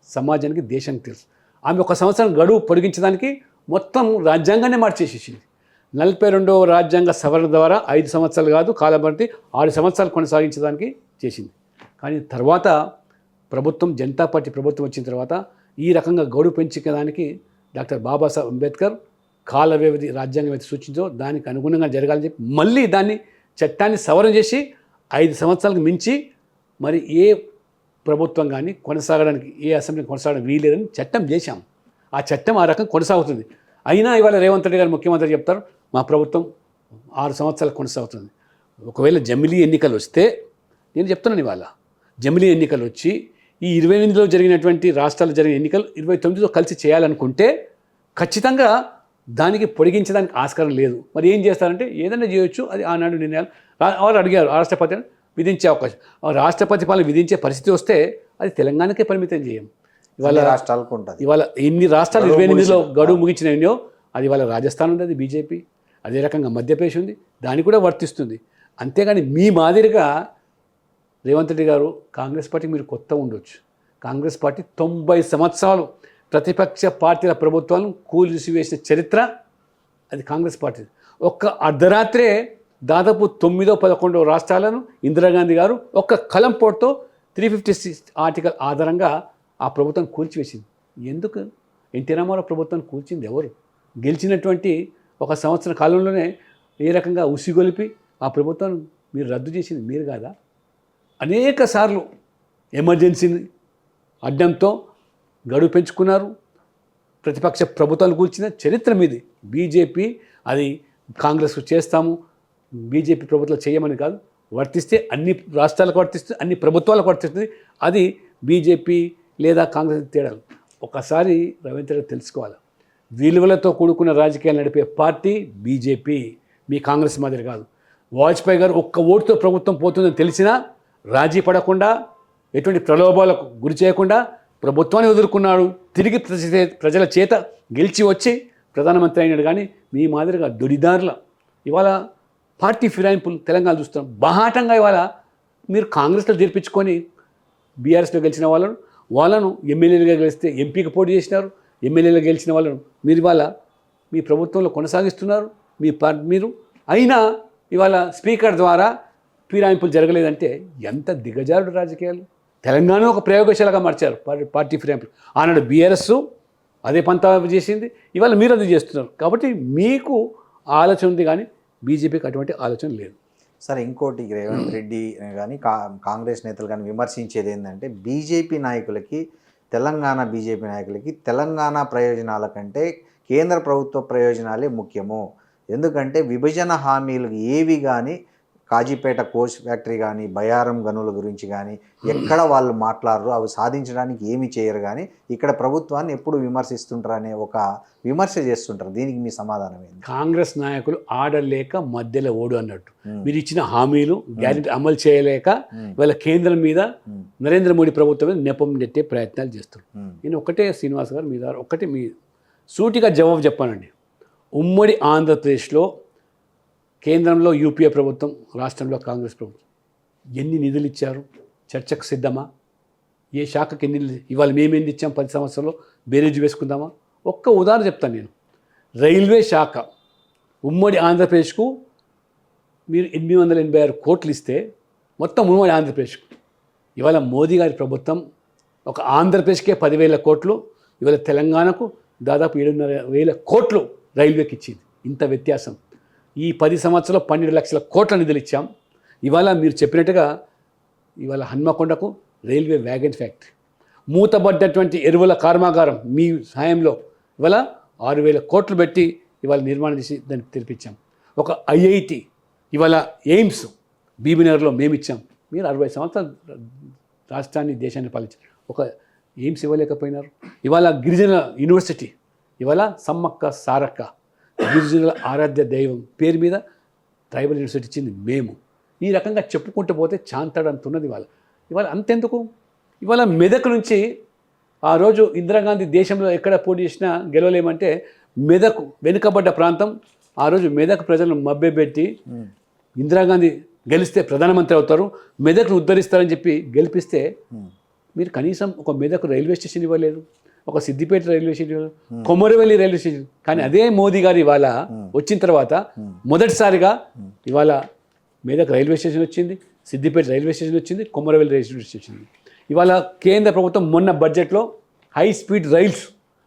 సమాజానికి దేశానికి తెలుసు. ఆమె 1 సంవత్సరం గడువు పొడిగించడానికి మొత్తం రాజ్యాంగాన్ని మార్చేసేసింది. 42వ రాజ్యాంగ సవరణ ద్వారా 5 సంవత్సరాలు కాదు కాలపరిమితి 6 సంవత్సరాలు కొనసాగించడానికి చేసింది. కానీ తర్వాత ప్రభుత్వం జనతా పార్టీ ప్రభుత్వం వచ్చిన తర్వాత ఈ రకంగా గడువు పెంచుకోవడానికి డాక్టర్ బాబాసాహెబ్ అంబేద్కర్ కాల వ్యవధి రాజ్యాంగ వ్యవధి సూచించో దానికి అనుగుణంగా జరగాలని చెప్పి మళ్ళీ దాన్ని చట్టాన్ని సవరణ చేసి 5 సంవత్సరాలకు మించి మరి ఏ ప్రభుత్వం కానీ కొనసాగడానికి ఏ అసెంబ్లీ కొనసాగడానికి వీలేదని చట్టం చేశాం. ఆ చట్టం ఆ రకంగా కొనసాగుతుంది. అయినా ఇవాళ రేవంత్ రెడ్డి గారు ముఖ్యమంత్రి చెప్తారు మా ప్రభుత్వం 6 సంవత్సరాలు కొనసాగుతుంది. ఒకవేళ జమిలీ ఎన్నికలు వస్తే నేను చెప్తున్నాను ఇవాళ జమిలీ ఎన్నికలు వచ్చి ఈ 28లో జరిగినటువంటి రాష్ట్రాల్లో జరిగిన ఎన్నికలు 29లో కలిసి చేయాలనుకుంటే ఖచ్చితంగా దానికి పొడిగించడానికి ఆస్కారం లేదు. మరి ఏం చేస్తారంటే ఏదైనా చేయొచ్చు, అది ఆనాడు నిర్ణయాలు వారు అడిగారు రాష్ట్రపతిని విధించే అవకాశం. రాష్ట్రపతి పాలన విధించే పరిస్థితి వస్తే అది తెలంగాణకే పరిమితం చేయం. ఇవాళ రాష్ట్రాలకు ఉంటుంది. ఇవాళ ఎన్ని రాష్ట్రాలు 28లో గడువు ముగించినయో అది ఇవాళ రాజస్థాన్ ఉంది, అది బీజేపీ. అదే రకంగా మధ్యప్రదేశ్ ఉంది, దానికి కూడా వర్తిస్తుంది. అంతేగాని మీ మాదిరిగా రేవంత్ రెడ్డి గారు కాంగ్రెస్ పార్టీకి మీరు కొత్త ఉండొచ్చు. కాంగ్రెస్ పార్టీ 90 సంవత్సరాలు ప్రతిపక్ష పార్టీల ప్రభుత్వాలను కూల్చివేసిన చరిత్ర అది కాంగ్రెస్ పార్టీ. ఒక్క అర్ధరాత్రే దాదాపు 9-11 రాష్ట్రాలను ఇందిరాగాంధీ గారు ఒక్క కలంపోటుతో 356 ఆర్టికల్ ఆధారంగా ఆ ప్రభుత్వం కూల్చివేసింది. ఎందుకు? ఎన్టీ రామారావు ప్రభుత్వాన్ని కూల్చింది ఎవరు? గెలిచినటువంటి 1 సంవత్సరం కాలంలోనే ఏ రకంగా ఉసిగొలిపి ఆ ప్రభుత్వాన్ని మీరు రద్దు చేసింది మీరు కాదా? అనేక సార్లు ఎమర్జెన్సీని అడ్డంతో గడువు పెంచుకున్నారు. ప్రతిపక్ష ప్రభుత్వాలు కూల్చిన చరిత్ర మీది. బీజేపీ అది కాంగ్రెస్ చేస్తాము, బీజేపీ ప్రభుత్వాలు చేయమని కాదు, వర్తిస్తే అన్ని రాష్ట్రాలకు వర్తిస్తుంది, అన్ని ప్రభుత్వాలకు వర్తిస్తుంది. అది బీజేపీ లేదా కాంగ్రెస్ తేడాలు. ఒకసారి రవీంద్ర రెడ్డి తెలుసుకోవాలి, విలువలతో కూడుకున్న రాజకీయాలు నడిపే పార్టీ బీజేపీ, మీ కాంగ్రెస్ మాదిరి కాదు. వాజ్పేయి గారు ఒక్క ఓటుతో ప్రభుత్వం పోతుందని తెలిసినా రాజీ పడకుండా ఎటువంటి ప్రలోభాలకు గురి చేయకుండా ప్రభుత్వాన్ని ఎదుర్కొన్నాడు. తిరిగి ప్రజల చేత గెలిచి వచ్చి ప్రధానమంత్రి అయినాడు. కానీ మీ మాదిరిగా దొడిదారుల ఇవాళ పార్టీ ఫిరాయింపులు తెలంగాణ చూస్తున్నాం. బహాటంగా ఇవాళ మీరు కాంగ్రెస్లో చేర్పించుకొని బీఆర్ఎస్లో గెలిచిన వాళ్ళను ఎమ్మెల్యేలుగా గెలిస్తే ఎంపీకి పోటీ చేసినారు. ఎమ్మెల్యేలుగా గెలిచిన వాళ్ళను మీరు ఇవాళ మీ ప్రభుత్వంలో కొనసాగిస్తున్నారు. మీరు అయినా ఇవాళ స్పీకర్ ద్వారా ఫిరాయింపులు జరగలేదంటే ఎంత దిగజారుడు రాజకీయాలు. తెలంగాణ ఒక ప్రయోగశాలగా మార్చారు పార్టీ ఫిరాయింపులు. ఆనాడు బీఆర్ఎస్ అదే పంతా చేసింది, ఇవాళ మీరు అది చేస్తున్నారు. కాబట్టి మీకు ఆలోచన ఉంది కానీ బీజేపీకి అటువంటి ఆలోచన లేదు. సరే, ఇంకోటి రేవంత్ రెడ్డి కానీ కాంగ్రెస్ నేతలు కానీ విమర్శించేది ఏంటంటే బీజేపీ నాయకులకి తెలంగాణ ప్రయోజనాల కంటే కేంద్ర ప్రభుత్వ ప్రయోజనాలే ముఖ్యము. ఎందుకంటే విభజన హామీలు ఏవి కానీ కాజీపేట కోచ్ ఫ్యాక్టరీ కానీ బయారం గనుల గురించి కానీ ఎక్కడ వాళ్ళు మాట్లాడరు, అవి సాధించడానికి ఏమి చేయరు. కానీ ఇక్కడ ప్రభుత్వాన్ని ఎప్పుడు విమర్శిస్తుంటారు అనే ఒక విమర్శ చేస్తుంటారు. దీనికి మీ సమాధానం ఏంటి? కాంగ్రెస్ నాయకులు ఆడలేక మధ్యలో ఓడు అన్నట్టు. మీరు ఇచ్చిన హామీలు గ్యారెంటీ అమలు చేయలేక వాళ్ళ కేంద్రం మీద నరేంద్ర మోడీ ప్రభుత్వం మీద నెపం నెట్టే ప్రయత్నాలు చేస్తారు. నేను ఒకటే శ్రీనివాస్ గారు మీ ద్వారా ఒకటి మీ సూటిగా జవాబు చెప్పానండి. ఉమ్మడి ఆంధ్రప్రదేశ్లో కేంద్రంలో యూపీఏ ప్రభుత్వం, రాష్ట్రంలో కాంగ్రెస్ ప్రభుత్వం ఎన్ని నిధులు ఇచ్చారు? చర్చకు సిద్ధమా? ఏ శాఖకి ఎన్ని ఇవాళ మేము ఎన్ని ఇచ్చాం 10 సంవత్సరాల్లో బేరేజ్ వేసుకుందామా? ఒక్క ఉదాహరణ చెప్తాను నేను. రైల్వే శాఖ ఉమ్మడి ఆంధ్రప్రదేశ్కు మీరు 886 కోట్లు ఇస్తే మొత్తం ఉమ్మడి ఆంధ్రప్రదేశ్కు ఇవాళ మోదీ గారి ప్రభుత్వం ఒక ఆంధ్రప్రదేశ్కే 10,000 కోట్లు, ఇవాళ తెలంగాణకు దాదాపు 7,500 కోట్లు రైల్వేకి ఇచ్చింది. ఇంత వ్యత్యాసం. ఈ 10 సంవత్సరాలు 12 లక్షల కోట్ల నిధులు ఇచ్చాం. ఇవాళ మీరు చెప్పినట్టుగా ఇవాళ హన్మకొండకు రైల్వే వ్యాగన్ ఫ్యాక్టరీ, మూతబడ్డటువంటి ఎరువుల కర్మాగారం మీ సాయంలో ఇవాళ 6,000 కోట్లు పెట్టి ఇవాళ నిర్మాణం చేసి దాన్ని తెరిపించాం. ఒక ఐఐటి, ఇవాళ ఎయిమ్స్ బీబీనగర్లో మేము ఇచ్చాం. మీరు 60 సంవత్సరాలు రాష్ట్రాన్ని దేశాన్ని పాలించారు, ఒక ఎయిమ్స్ ఇవ్వలేకపోయినారు. ఇవాళ గిరిజన యూనివర్సిటీ, ఇవాళ సమ్మక్క సారక్క గిరిజనుల ఆరాధ్య దైవం పేరు మీద ట్రైబల్ యూనివర్సిటీ ఇచ్చింది మేము. ఈ రకంగా చెప్పుకుంటూ పోతే చాంతాడంతున్నది. ఇవాళ అంతెందుకు, ఇవాళ మెదక్ నుంచి ఆ రోజు ఇందిరాగాంధీ దేశంలో ఎక్కడ పోటీ చేసినా గెలవలేమంటే మెదక్ వెనుకబడ్డ ప్రాంతం. ఆ రోజు మెదక్ ప్రజలను మభ్యపెట్టి ఇందిరాగాంధీ గెలిస్తే ప్రధానమంత్రి అవుతారు, మెదక్ను ఉద్ధరిస్తారని చెప్పి గెలిపిస్తే మీరు కనీసం ఒక మెదక్ రైల్వే స్టేషన్ ఇవ్వలేదు, ఒక Siddipet railway station, Komaravelli railway station. కానీ అదే మోదీ గారు ఇవాళ వచ్చిన తర్వాత మొదటిసారిగా ఇవాళ మెదక్ రైల్వే స్టేషన్ వచ్చింది, సిద్దిపేట రైల్వే స్టేషన్ వచ్చింది, కొమరవెల్లి రైల్వే స్టేషన్. ఇవాళ కేంద్ర ప్రభుత్వం మొన్న బడ్జెట్లో హై స్పీడ్ రైల్స్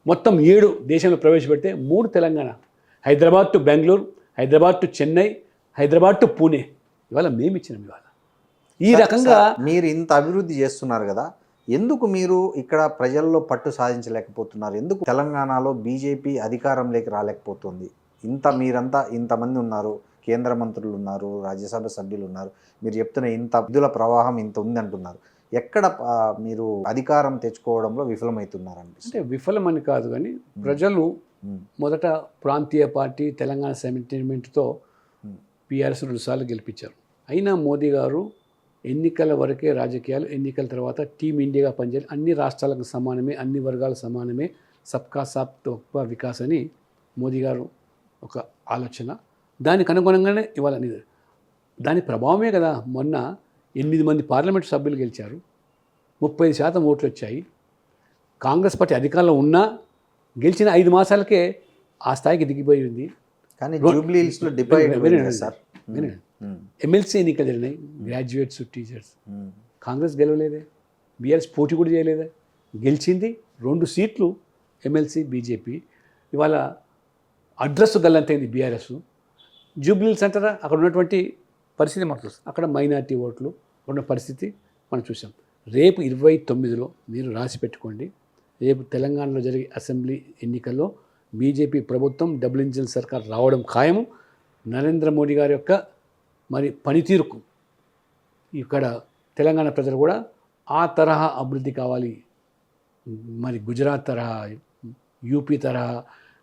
మొత్తం 7 దేశంలో ప్రవేశపెడితే 3 Telangana, Hyderabad to Bengaluru, Hyderabad to Chennai, Hyderabad to Pune. ఇవాళ మేము ఇచ్చినాం. ఇవాళ ఈ రకంగా మీరు ఇంత అభివృద్ధి చేస్తున్నారు కదా, ఎందుకు మీరు ఇక్కడ ప్రజల్లో పట్టు సాధించలేకపోతున్నారు? ఎందుకు తెలంగాణలో బీజేపీ అధికారంలోకి రాలేకపోతుంది? మీరంతా ఇంతమంది ఉన్నారు, కేంద్ర మంత్రులు ఉన్నారు, రాజ్యసభ సభ్యులు ఉన్నారు, మీరు చెప్తున్న ఇంత నిధుల ప్రవాహం ఇంత ఉంది అంటున్నారు. ఎక్కడ మీరు అధికారం తెచ్చుకోవడంలో విఫలమవుతున్నారు అనిపిస్తుంది? అంటే విఫలమని కాదు, కానీ ప్రజలు మొదట ప్రాంతీయ పార్టీ తెలంగాణ సెంటిమెంట్తో PRS 2 సార్లు గెలిపించారు. అయినా మోదీ గారు ఎన్నికల వరకే రాజకీయాలు, ఎన్నికల తర్వాత టీమ్ ఇండియాగా పనిచేయాలి, అన్ని రాష్ట్రాలకు సమానమే, అన్ని వర్గాలు సమానమే, సబ్కా సాత్ సబ్కా వికాస్ అని మోదీ గారు ఒక ఆలోచన. దానికి అనుగుణంగానే ఇవాళ దాని ప్రభావమే కదా మొన్న 8 మంది పార్లమెంట్ సభ్యులు గెలిచారు, 35% ఓట్లు వచ్చాయి. కాంగ్రెస్ పార్టీ అధికారంలో ఉన్నా గెలిచిన 5 మాసాలకే ఆ స్థాయికి దిగిపోయింది. కానీ జూబ్లీ హిల్స్లో డిబేట్ సార్, ఎమ్మెల్సీ ఎన్నికలు జరిగినాయి, గ్రాడ్యుయేట్స్, టీచర్స్. కాంగ్రెస్ గెలవలేదే, బీఆర్ఎస్ పోటీ కూడా చేయలేదే, గెలిచింది 2 సీట్లు ఎమ్మెల్సీ బీజేపీ. ఇవాళ అడ్రస్ గల్లంతైంది బీఆర్ఎస్. జూబ్లీ హిల్స్ అంటారా, అక్కడ ఉన్నటువంటి పరిస్థితి మనకు చూస్తాం, అక్కడ మైనార్టీ ఓట్లు ఉన్న పరిస్థితి మనం చూసాం. రేపు 29లో మీరు రాసి పెట్టుకోండి, రేపు తెలంగాణలో జరిగే అసెంబ్లీ ఎన్నికల్లో బీజేపీ ప్రభుత్వం డబుల్ ఇంజిన్ సర్కార్ రావడం ఖాయము. నరేంద్ర మోడీ గారి యొక్క మరి పనితీరుకు ఇక్కడ తెలంగాణ ప్రజలు కూడా ఆ తరహా అభివృద్ధి కావాలి, మరి గుజరాత్ తరహా, యూపీ తరహా,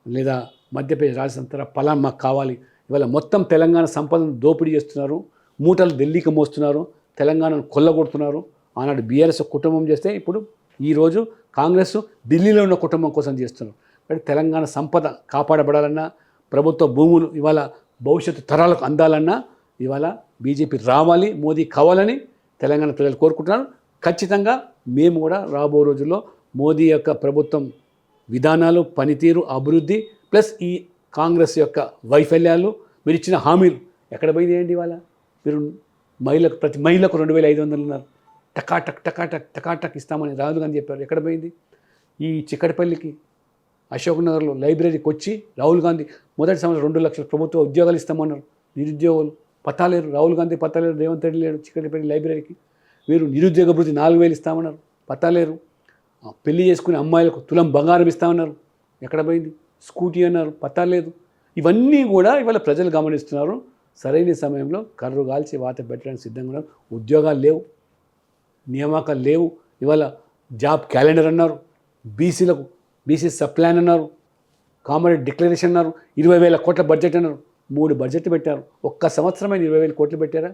లేదా మధ్యప్రదేశ్, రాజస్థాన్ తరహా పలాన్ మాకు కావాలి. ఇవాళ మొత్తం తెలంగాణ సంపదను దోపిడీ చేస్తున్నారు, మూటలు ఢిల్లీకి మోస్తున్నారు, తెలంగాణను కొల్లగొడుతున్నారు. ఆనాడు బీఆర్ఎస్ కుటుంబం చేస్తే ఇప్పుడు ఈరోజు కాంగ్రెస్ ఢిల్లీలో ఉన్న కుటుంబం కోసం చేస్తున్నారు. కానీ తెలంగాణ సంపద కాపాడబడాలన్నా, ప్రభుత్వ భూములు ఇవాళ భవిష్యత్తు తరాలకు అందాలన్నా ఇవాళ బీజేపీ రావాలి, మోదీ కావాలని తెలంగాణ ప్రజలు కోరుకుంటున్నారు. ఖచ్చితంగా మేము కూడా రాబో రోజుల్లో మోదీ యొక్క ప్రభుత్వం విధానాలు, పనితీరు, అభివృద్ధి ప్లస్ ఈ కాంగ్రెస్ యొక్క వైఫల్యాలు, మీరు ఇచ్చిన హామీలు ఎక్కడ పోయింది ఏంటి? ఇవాళ మీరు ప్రతి మహిళకు 2500 ఉన్నారు, టకాటక్ టకాటక్ టకాటక్ ఇస్తామని రాహుల్ గాంధీ చెప్పారు, ఎక్కడ పోయింది? ఈ చిక్కడపల్లికి అశోక్ నగర్లో లైబ్రరీకి వచ్చి రాహుల్ గాంధీ మొదటి సంవత్సరం 2 లక్షల ప్రభుత్వ ఉద్యోగాలు ఇస్తామన్నారు. నిరుద్యోగులు పత్తాలేరు, రాహుల్ గాంధీ పత్తాలేరు, రేవంత్ రెడ్డి లేడు. చిక్కడపల్లి లైబ్రరీకి మీరు నిరుద్యోగ భృతి 4000 ఇస్తామన్నారు, పత్తాలేరు. పెళ్లి చేసుకునే అమ్మాయిలకు తులం బంగారం ఇస్తామన్నారు, ఎక్కడ పోయింది? స్కూటీ అన్నారు, పత్తాలేదు. ఇవన్నీ కూడా ఇవాళ ప్రజలు గమనిస్తున్నారు. సరైన సమయంలో కర్రు కాల్చి వాత పెట్టడానికి సిద్ధంగా ఉన్నారు. ఉద్యోగాలు లేవు, నియామకాలు లేవు. ఇవాళ జాబ్ క్యాలెండర్ అన్నారు, బీసీలకు బీసీ సప్లాన్ అన్నారు, కామన్ డిక్లరేషన్ అన్నారు, 20,000 కోట్ల బడ్జెట్ అన్నారు. 3 బడ్జెట్లు పెట్టారు, ఒక్క సంవత్సరమైన 20,000 కోట్లు పెట్టారా?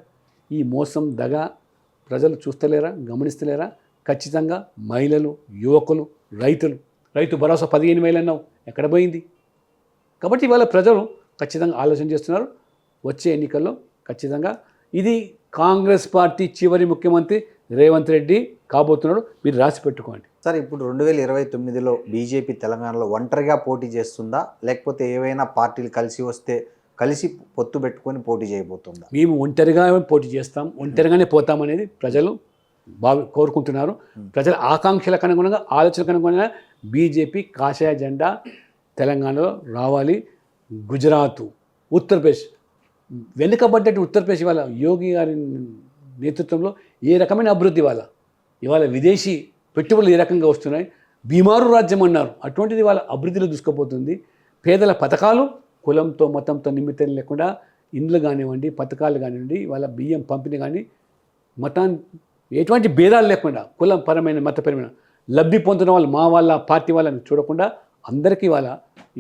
ఈ మోసం దగా ప్రజలు చూస్తలేరా, గమనిస్తలేరా? ఖచ్చితంగా మహిళలు, యువకులు, రైతు భరోసా 15,000 అన్నావు, ఎక్కడ పోయింది? కాబట్టి ఇవాళ ప్రజలు ఖచ్చితంగా ఆలోచన చేస్తున్నారు. వచ్చే ఎన్నికల్లో ఖచ్చితంగా ఇది కాంగ్రెస్ పార్టీ చివరి ముఖ్యమంత్రి రేవంత్ రెడ్డి కాబోతున్నాడు, మీరు రాసి పెట్టుకోండి. సార్, ఇప్పుడు 2029లో బీజేపీ తెలంగాణలో ఒంటరిగా పోటీ చేస్తుందా, లేకపోతే ఏవైనా పార్టీలు కలిసి పొత్తు పెట్టుకొని పోటీ చేయబోతుందా? మేము ఒంటరిగా పోటీ చేస్తాం, ఒంటరిగానే పోతామనేది ప్రజలు కోరుకుంటున్నారు. ప్రజల ఆకాంక్షలకు అనుగుణంగా, ఆలోచనకు అనుగుణంగా బీజేపీ కాషాయ జెండా తెలంగాణలో రావాలి. గుజరాత్, ఉత్తరప్రదేశ్, వెనుకబడ్డట్టు ఉత్తరప్రదేశ్ ఇవాళ యోగి గారి నేతృత్వంలో ఏ రకమైన అభివృద్ధి ఇవాళ విదేశీ పెట్టుబడులు ఏ రకంగా వస్తున్నాయి. బీమారు రాజ్యం అన్నారు, అటువంటిది వాళ్ళ అభివృద్ధిలో దూసుకుపోతుంది. పేదల పథకాలు కులంతో మతంతో నిమిత్తం లేకుండా ఇండ్లు కానివ్వండి, పథకాలు కానివ్వండి, వాళ్ళ బియ్యం పంపిణీ కానీ మతాన్ని ఎటువంటి భేదాలు లేకుండా కులపరమైన మతపరమైన లబ్ధి పొందుతున్న వాళ్ళు మా వాళ్ళ పార్టీ వాళ్ళని చూడకుండా అందరికీ వాళ్ళ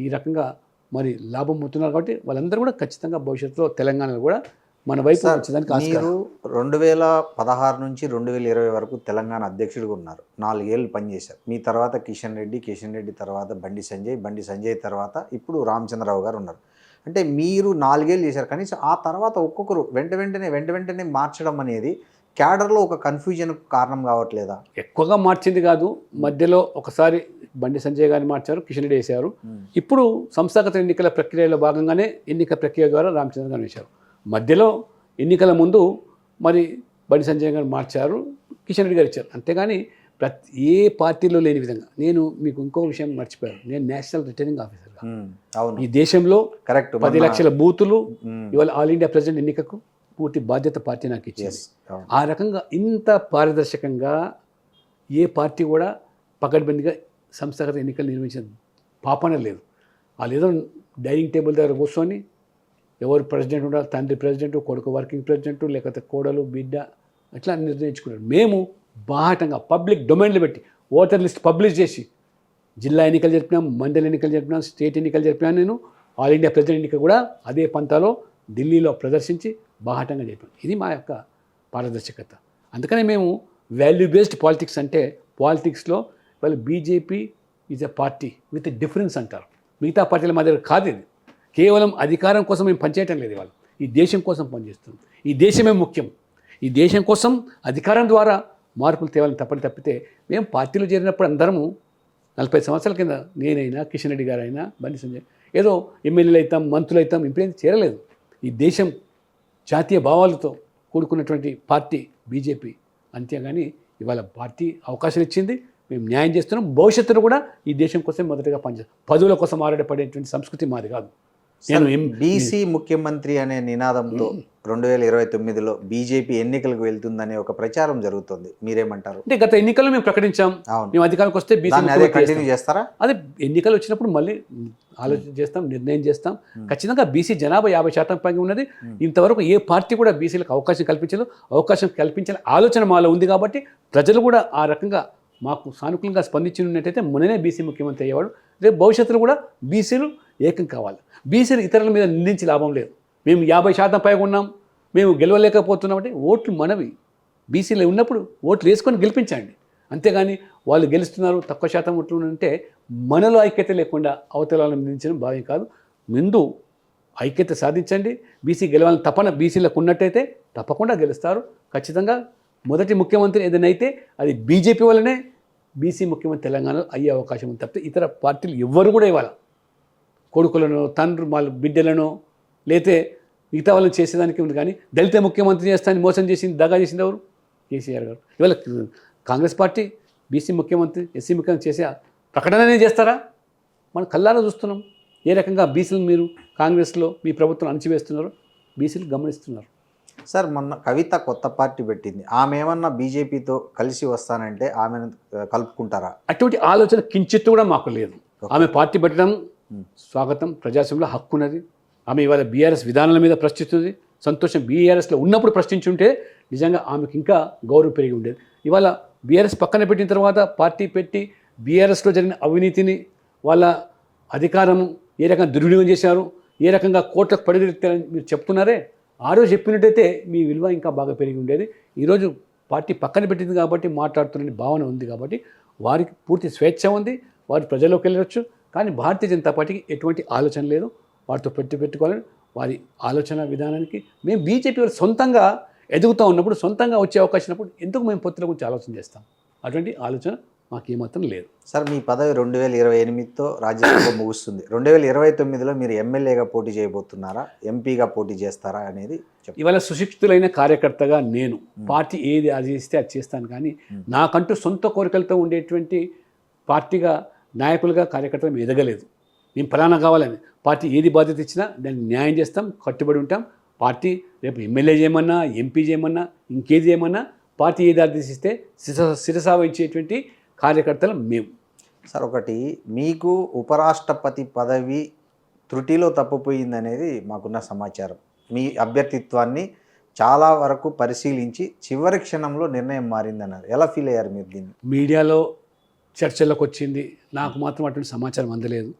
ఈ రకంగా మరి లాభం పొందుతున్నారు. కాబట్టి వాళ్ళందరూ కూడా ఖచ్చితంగా భవిష్యత్తులో తెలంగాణలో కూడా మన వైపు వచ్చేదానికి మీరు 2016 నుంచి 2020 వరకు తెలంగాణ అధ్యక్షుడిగా ఉన్నారు, 4 ఏళ్ళు పనిచేశారు. మీ తర్వాత కిషన్ రెడ్డి తర్వాత బండి సంజయ్ తర్వాత ఇప్పుడు రామచంద్రరావు గారు ఉన్నారు. అంటే మీరు 4 ఏళ్ళు చేశారు. కనీసం ఆ తర్వాత ఒక్కొక్కరు వెంటనే మార్చడం అనేది క్యాడర్లో ఒక కన్ఫ్యూజన్కు కారణం కావట్లేదా? ఎక్కువగా మార్చింది కాదు, మధ్యలో ఒకసారి బండి సంజయ్ గారిని మార్చారు, కిషన్ రెడ్డి వేశారు. ఇప్పుడు సంస్థాగత ఎన్నికల ప్రక్రియలో భాగంగానే ఎన్నికల ప్రక్రియ ద్వారా రామచంద్ర గారిని వేశారు. మధ్యలో ఎన్నికల ముందు మరి బండి సంజయ్ గారు మార్చారు, కిషన్ రెడ్డి గారు ఇచ్చారు. అంతేగాని ఏ పార్టీలో లేని విధంగా. నేను మీకు ఇంకో విషయం మర్చిపోయాను, నేను నేషనల్ రిటర్నింగ్ ఆఫీసర్గా అవును, ఈ దేశంలో కరెక్ట్. 10 లక్షల బూతులు ఇవాళ ఆల్ ఇండియా ప్రెసిడెంట్ ఎన్నికకు పూర్తి బాధ్యత పార్టీ నాకు ఇచ్చింది. ఆ రకంగా ఇంత పారదర్శకంగా ఏ పార్టీ కూడా పకడ్బందీగా సంస్థాగత ఎన్నికలు నిర్వహించిన పాపన లేదు. వాళ్ళు ఏదో డైనింగ్ టేబుల్ దగ్గర కూర్చొని ఎవరు ప్రెసిడెంట్ ఉండాలి, తండ్రి ప్రెసిడెంట్, కొడుకు వర్కింగ్ ప్రెసిడెంట్, లేకపోతే కోడలు బిడ్డ అట్లా నిర్ణయించుకున్నారు. మేము బాహటంగా పబ్లిక్ డొమైన్లో పెట్టి ఓటర్ లిస్ట్ పబ్లిష్ చేసి జిల్లా ఎన్నికలు జరిపినాం, మండలి ఎన్నికలు జరిపినాం, స్టేట్ ఎన్నికలు జరిపినాను. నేను ఆల్ ఇండియా ప్రెసిడెంట్ ఎన్నిక కూడా అదే పంతాలో ఢిల్లీలో ప్రదర్శించి బాహటంగా చెప్పాను. ఇది మా యొక్క పారదర్శకత. అందుకనే మేము వాల్యూ బేస్డ్ పాలిటిక్స్ అంటే, పాలిటిక్స్లో వాళ్ళు BJP is a party with difference అంటారు. మిగతా పార్టీల మా దగ్గర కాదు. ఇది కేవలం అధికారం కోసం మేము పనిచేయటం లేదు. వాళ్ళు ఈ దేశం కోసం పనిచేస్తున్నాం. ఈ దేశమే ముఖ్యం. ఈ దేశం కోసం అధికారం ద్వారా మార్పులు తేవాలని తప్పితే మేము పార్టీలో చేరినప్పుడు అందరము 40 సంవత్సరాల కింద నేనైనా, కిషన్ రెడ్డి గారు అయినా, బండి సంజయ్ ఏదో ఎమ్మెల్యేలు అవుతాం, మంత్రులు అవుతాం, ఇప్పుడేం చేరలేదు. ఈ దేశం జాతీయ భావాలతో కూడుకున్నటువంటి పార్టీ బీజేపీ. అంతేగాని ఇవాళ పార్టీ అవకాశం ఇచ్చింది, మేము న్యాయం చేస్తున్నాం. భవిష్యత్తులో కూడా ఈ దేశం కోసం మొదటగా పనిచేస్తాం. పదవుల కోసం ఆరాటపడేటువంటి సంస్కృతి మాది కాదు. నేను బీసీ ముఖ్యమంత్రి అనే నినాదంతో 2029లో బీజేపీ ఎన్నికలకు వెళ్తుందనే ఒక ప్రచారం జరుగుతుంది. మీరేమంటారు? అంటే గత ఎన్నికల్లో మేము ప్రకటించాం, మేము అధికారంకి వస్తే బీసీ కంటిన్యూ చేస్తారా? అదే ఎన్నికలు వచ్చినప్పుడు మళ్ళీ ఆలోచన చేస్తాం, నిర్ణయం చేస్తాం. ఖచ్చితంగా బీసీ జనాభా 50% పైగా ఉన్నది. ఇంతవరకు ఏ పార్టీ కూడా బీసీలకు అవకాశం కల్పించలేదు. అవకాశం కల్పించాలని ఆలోచన మాలో ఉంది కాబట్టి ప్రజలు కూడా ఆ రకంగా మాకు సానుకూలంగా స్పందించినట్టయితే మొన్ననే బీసీ ముఖ్యమంత్రి అయ్యేవాడు. రేపు భవిష్యత్తులో కూడా బీసీలు ఏకం కావాలి. బీసీలు ఇతరుల మీద నిందించి లాభం లేదు. మేము 50% పైగా ఉన్నాం, మేము గెలవలేకపోతున్నాం అంటే ఓట్లు మనవి. బీసీలో ఉన్నప్పుడు ఓట్లు వేసుకొని గెలిపించండి. అంతేగాని వాళ్ళు గెలుస్తున్నారు, తక్కువ శాతం ఓట్లు అంటే మనలో ఐక్యత లేకుండా అవతల వాళ్ళని నిందించడం భావ్యం కాదు. ముందు ఐక్యత సాధించండి. బీసీ గెలవాలని తపన బీసీలకు ఉన్నట్టయితే తప్పకుండా గెలుస్తారు. ఖచ్చితంగా మొదటి ముఖ్యమంత్రి ఏదైనా అయితే అది బీజేపీ వల్లనే బీసీ ముఖ్యమంత్రి తెలంగాణలో అయ్యే అవకాశం ఉంది తప్పితే ఇతర పార్టీలు ఎవ్వరు కూడా ఇవ్వాలి. కొడుకులను, తండ్రి వాళ్ళ బిడ్డలను, లేతే మిగతా వాళ్ళని చేసేదానికి ఉంది. కానీ దళిత ముఖ్యమంత్రి చేస్తానని మోసం చేసింది, దగా చేసింది ఎవరు? కేసీఆర్ గారు. ఇవాళ కాంగ్రెస్ పార్టీ బీసీ ముఖ్యమంత్రి, ఎస్సీ ముఖ్యమంత్రి చేసే ప్రకటననే చేస్తారా? మనం కళ్ళారా చూస్తున్నాం ఏ రకంగా బీసీలు మీరు కాంగ్రెస్లో మీ ప్రభుత్వం అణచివేస్తున్నారు. బీసీలు గమనిస్తున్నారు. సార్, మొన్న కవిత కొత్త పార్టీ పెట్టింది. ఆమె ఏమన్నా బీజేపీతో కలిసి వస్తానంటే ఆమెను కలుపుకుంటారా? అటువంటి ఆలోచన కించిత్తు కూడా మాకు లేదు. ఆమె పార్టీ పెట్టడం స్వాగతం, ప్రజాస్వామ్యంలో హక్కు ఉన్నది. ఆమె ఇవాళ బీఆర్ఎస్ విధానాల మీద ప్రశ్నిస్తుంది. సంతోషం. బీఆర్ఎస్లో ఉన్నప్పుడు ప్రశ్నించుంటే నిజంగా ఆమెకు ఇంకా గౌరవం పెరిగి ఉండేది. ఇవాళ బీఆర్ఎస్ పక్కన పెట్టిన తర్వాత పార్టీ పెట్టి బీఆర్ఎస్లో జరిగిన అవినీతిని, వాళ్ళ అధికారం ఏ రకంగా దుర్వినియోగం చేశారు, ఏ రకంగా కోట్లకు పడిగెత్తారని మీరు చెప్తున్నారే, ఆ రోజు చెప్పినట్టయితే మీ విలువ ఇంకా బాగా పెరిగి ఉండేది. ఈరోజు పార్టీ పక్కన పెట్టింది కాబట్టి మాట్లాడుతున్న భావన ఉంది కాబట్టి వారికి పూర్తి స్వేచ్ఛ ఉంది. వారు ప్రజల్లోకి వెళ్ళవచ్చు. కానీ భారతీయ జనతా పార్టీకి ఎటువంటి ఆలోచన లేదు. వారితో పెట్టుకోవాలని వారి ఆలోచన విధానానికి మేము బీజేపీ వారు సొంతంగా ఎదుగుతూ ఉన్నప్పుడు, సొంతంగా వచ్చే అవకాశం ఉన్నప్పుడు ఎందుకు మేము పొత్తుల గురించి ఆలోచన చేస్తాం? అటువంటి ఆలోచన మాకేమాత్రం లేదు. సార్, మీ పదవి 2028తో రాజ్యసభ ముగుస్తుంది. 2029లో మీరు ఎమ్మెల్యేగా పోటీ చేయబోతున్నారా, ఎంపీగా పోటీ చేస్తారా అనేది చెప్పండి. ఇవాళ సుశిక్షితులైన కార్యకర్తగా నేను పార్టీ ఏది అది చేస్తే అది చేస్తాను. కానీ నాకంటూ సొంత కోరికలతో ఉండేటువంటి పార్టీగా, నాయకులుగా, కార్యకర్తలు ఎదగలేదు. మేము ఫలానా కావాలని పార్టీ ఏది బాధ్యత ఇచ్చినా దాన్ని న్యాయం చేస్తాం, కట్టుబడి ఉంటాం. పార్టీ రేపు ఎమ్మెల్యే చేయమన్నా, ఎంపీ చేయమన్నా, ఇంకేది చేయమన్నా పార్టీ ఏది ఆదేశిస్తే శిరసా వహించేటువంటి కార్యకర్తలు మేము. సార్, ఒకటి, మీకు ఉపరాష్ట్రపతి పదవి త్రుటిలో తప్పిపోయిందనేది మాకున్న సమాచారం. మీ అభ్యర్థిత్వాన్ని చాలా వరకు పరిశీలించి చివరి క్షణంలో నిర్ణయం మారిందన్నారు. ఎలా ఫీల్ అయ్యారు మీరు దీన్ని? మీడియాలో చర్చలకు వచ్చింది, నాకు మాత్రం అటువంటి సమాచారం అందలేదు.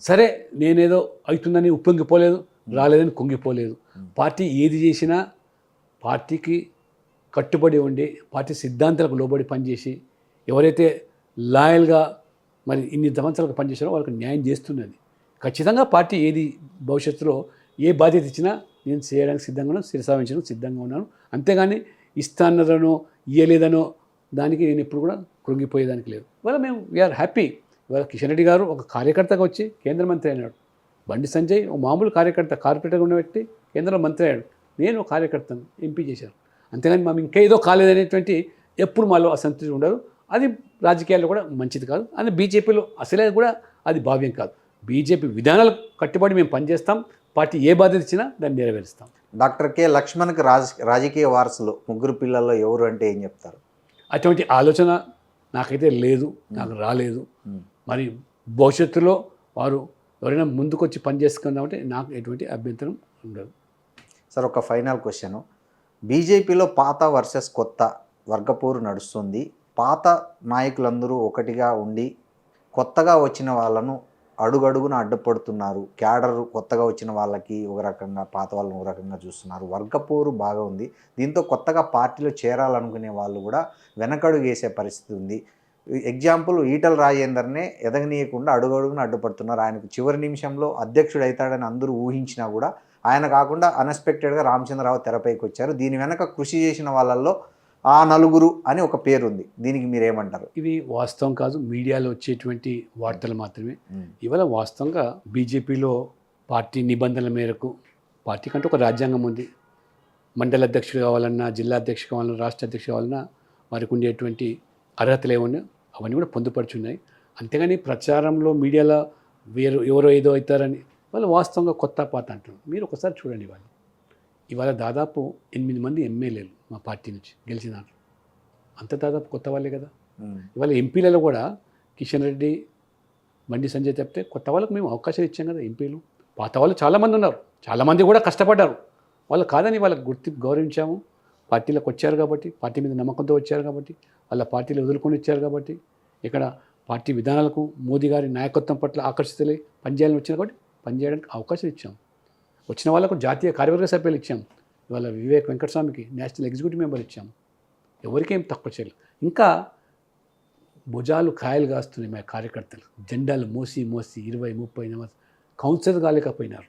సరే, నేనేదో అవుతుందని ఉప్పొంగిపోలేదు, రాలేదని కుంగిపోలేదు. పార్టీ ఏది చేసినా పార్టీకి కట్టుబడి ఉండి, పార్టీ సిద్ధాంతాలకు లోబడి పనిచేసి, ఎవరైతే లాయల్గా మరి ఇన్ని సంవత్సరాలకు పనిచేసారో వాళ్ళకి న్యాయం చేస్తున్నది. ఖచ్చితంగా పార్టీ ఏది భవిష్యత్తులో ఏ బాధ్యత ఇచ్చినా నేను చేయడానికి సిద్ధంగా ఉన్నాను, శిరసావించడం సిద్ధంగా ఉన్నాను. అంతేగాని ఇస్తానో ఇయ్యలేదనో దానికి నేను ఎప్పుడు కూడా కృంగిపోయేదానికి లేదు. ఇవాళ మేము వీఆర్ హ్యాపీ. ఇవాళ కిషన్ రెడ్డి గారు ఒక కార్యకర్తగా వచ్చి కేంద్ర మంత్రి అయినాడు. బండి సంజయ్ ఓ మామూలు కార్యకర్త, కార్పొరేటర్గా ఉన్న వ్యక్తి కేంద్ర మంత్రి అయ్యాడు. నేను కార్యకర్తను ఎంపీ చేశాను. అంతేగాని మేము ఇంకా ఏదో కాలేదనేటువంటి ఎప్పుడు మాలో అసంతృప్తి ఉండదు. అది రాజకీయాల్లో కూడా మంచిది కాదు. అని బీజేపీలో అసలే కూడా అది భావ్యం కాదు. బీజేపీ విధానాలకు కట్టుబడి మేము పనిచేస్తాం. పార్టీ ఏ బాధ్యత ఇచ్చినా దాన్ని నెరవేరుస్తాం. డాక్టర్ కె లక్ష్మణ్కి రాజకీయ వారసులు ముగ్గురు పిల్లల్లో ఎవరు అంటే ఏం చెప్తారు? అటువంటి ఆలోచన నాకైతే లేదు, నాకు రాలేదు. మరి భవిష్యత్తులో వారు ఎవరైనా ముందుకొచ్చి పని చేసుకుందామంటే నాకు ఎటువంటి అభ్యంతరం ఉండదు. సార్, ఒక ఫైనల్ క్వశ్చన్. బీజేపీలో పాత వర్సెస్ కొత్త వర్గపోరు నడుస్తుంది. పాత నాయకులందరూ ఒకటిగా ఉండి కొత్తగా వచ్చిన వాళ్ళను అడుగడుగున అడ్డుపడుతున్నారు. క్యాడర్ కొత్తగా వచ్చిన వాళ్ళకి ఒక రకంగా, పాత వాళ్ళని ఒక రకంగా చూస్తున్నారు. వర్గపోరు బాగా ఉంది. దీంతో కొత్తగా పార్టీలో చేరాలనుకునే వాళ్ళు కూడా వెనకడుగు వేసే పరిస్థితి ఉంది. ఎగ్జాంపుల్, ఈటల రాజేందర్నే ఎదగనీయకుండా అడుగడుగున అడ్డుపడుతున్నారు. ఆయనకు చివరి నిమిషంలో అధ్యక్షుడు అవుతాడని అందరూ ఊహించినా కూడా ఆయన కాకుండా అన్ఎక్స్పెక్టెడ్గా రామచంద్రరావు తెరపైకి వచ్చారు. దీని వెనక కృషి చేసిన వాళ్ళల్లో ఆ నలుగురు అని ఒక పేరుంది. దీనికి మీరేమంటారు? ఇవి వాస్తవం కాదు, మీడియాలో వచ్చేటువంటి వార్తలు మాత్రమే. ఇవాళ వాస్తవంగా బీజేపీలో పార్టీ నిబంధనల మేరకు, పార్టీ కంటే ఒక రాజ్యాంగం ఉంది. మండల అధ్యక్షుడు కావాలన్నా, జిల్లా అధ్యక్షుడు కావాలన్నా, రాష్ట్ర అధ్యక్షుడు కావాలన్నా వారికి ఉండేటువంటి అర్హతలు ఏమన్నా అవన్నీ కూడా పొందుపరుచున్నాయి. అంతేగాని ప్రచారంలో మీడియాలో ఎవరో ఏదో అవుతారని వాళ్ళు వాస్తవంగా కొత్త పాత అంటున్నారు. మీరు ఒకసారి చూడండి, ఇవాళ దాదాపు 8 మంది ఎమ్మెల్యేలు మా పార్టీ నుంచి గెలిచినారు. అంత దాదాపు కొత్త వాళ్ళే కదా. ఇవాళ ఎంపీలలో కూడా కిషన్ రెడ్డి, బండి సంజయ్ తప్పితే కొత్త వాళ్ళకు మేము అవకాశాలు ఇచ్చాం కదా. ఎంపీలు పాత వాళ్ళు చాలామంది ఉన్నారు, చాలామంది కూడా కష్టపడ్డారు. వాళ్ళు కాదని వాళ్ళకి గుర్తింపు గౌరవించాము. పార్టీలోకి వచ్చారు కాబట్టి, పార్టీ మీద నమ్మకంతో వచ్చారు కాబట్టి, వాళ్ళ పార్టీలు వదులుకొని ఇచ్చారు కాబట్టి, ఇక్కడ పార్టీ విధానాలకు, మోదీ గారి నాయకత్వం పట్ల ఆకర్షితులై పనిచేయాలని వచ్చిన కాబట్టి పనిచేయడానికి అవకాశం ఇచ్చాం. వచ్చిన వాళ్ళకు జాతీయ కార్యవర్గ సభ్యులు ఇచ్చాం. ఇవాళ వివేక్ వెంకటస్వామికి నేషనల్ ఎగ్జిక్యూటివ్ మెంబర్ ఇచ్చాం. ఎవరికేం తక్కువ చేయలేదు. ఇంకా భుజాలు కాయలు కాస్తున్నాయి మా కార్యకర్తలు. జెండాలు మోసి 20-30 కౌన్సిలర్ కాలేకపోయినారు,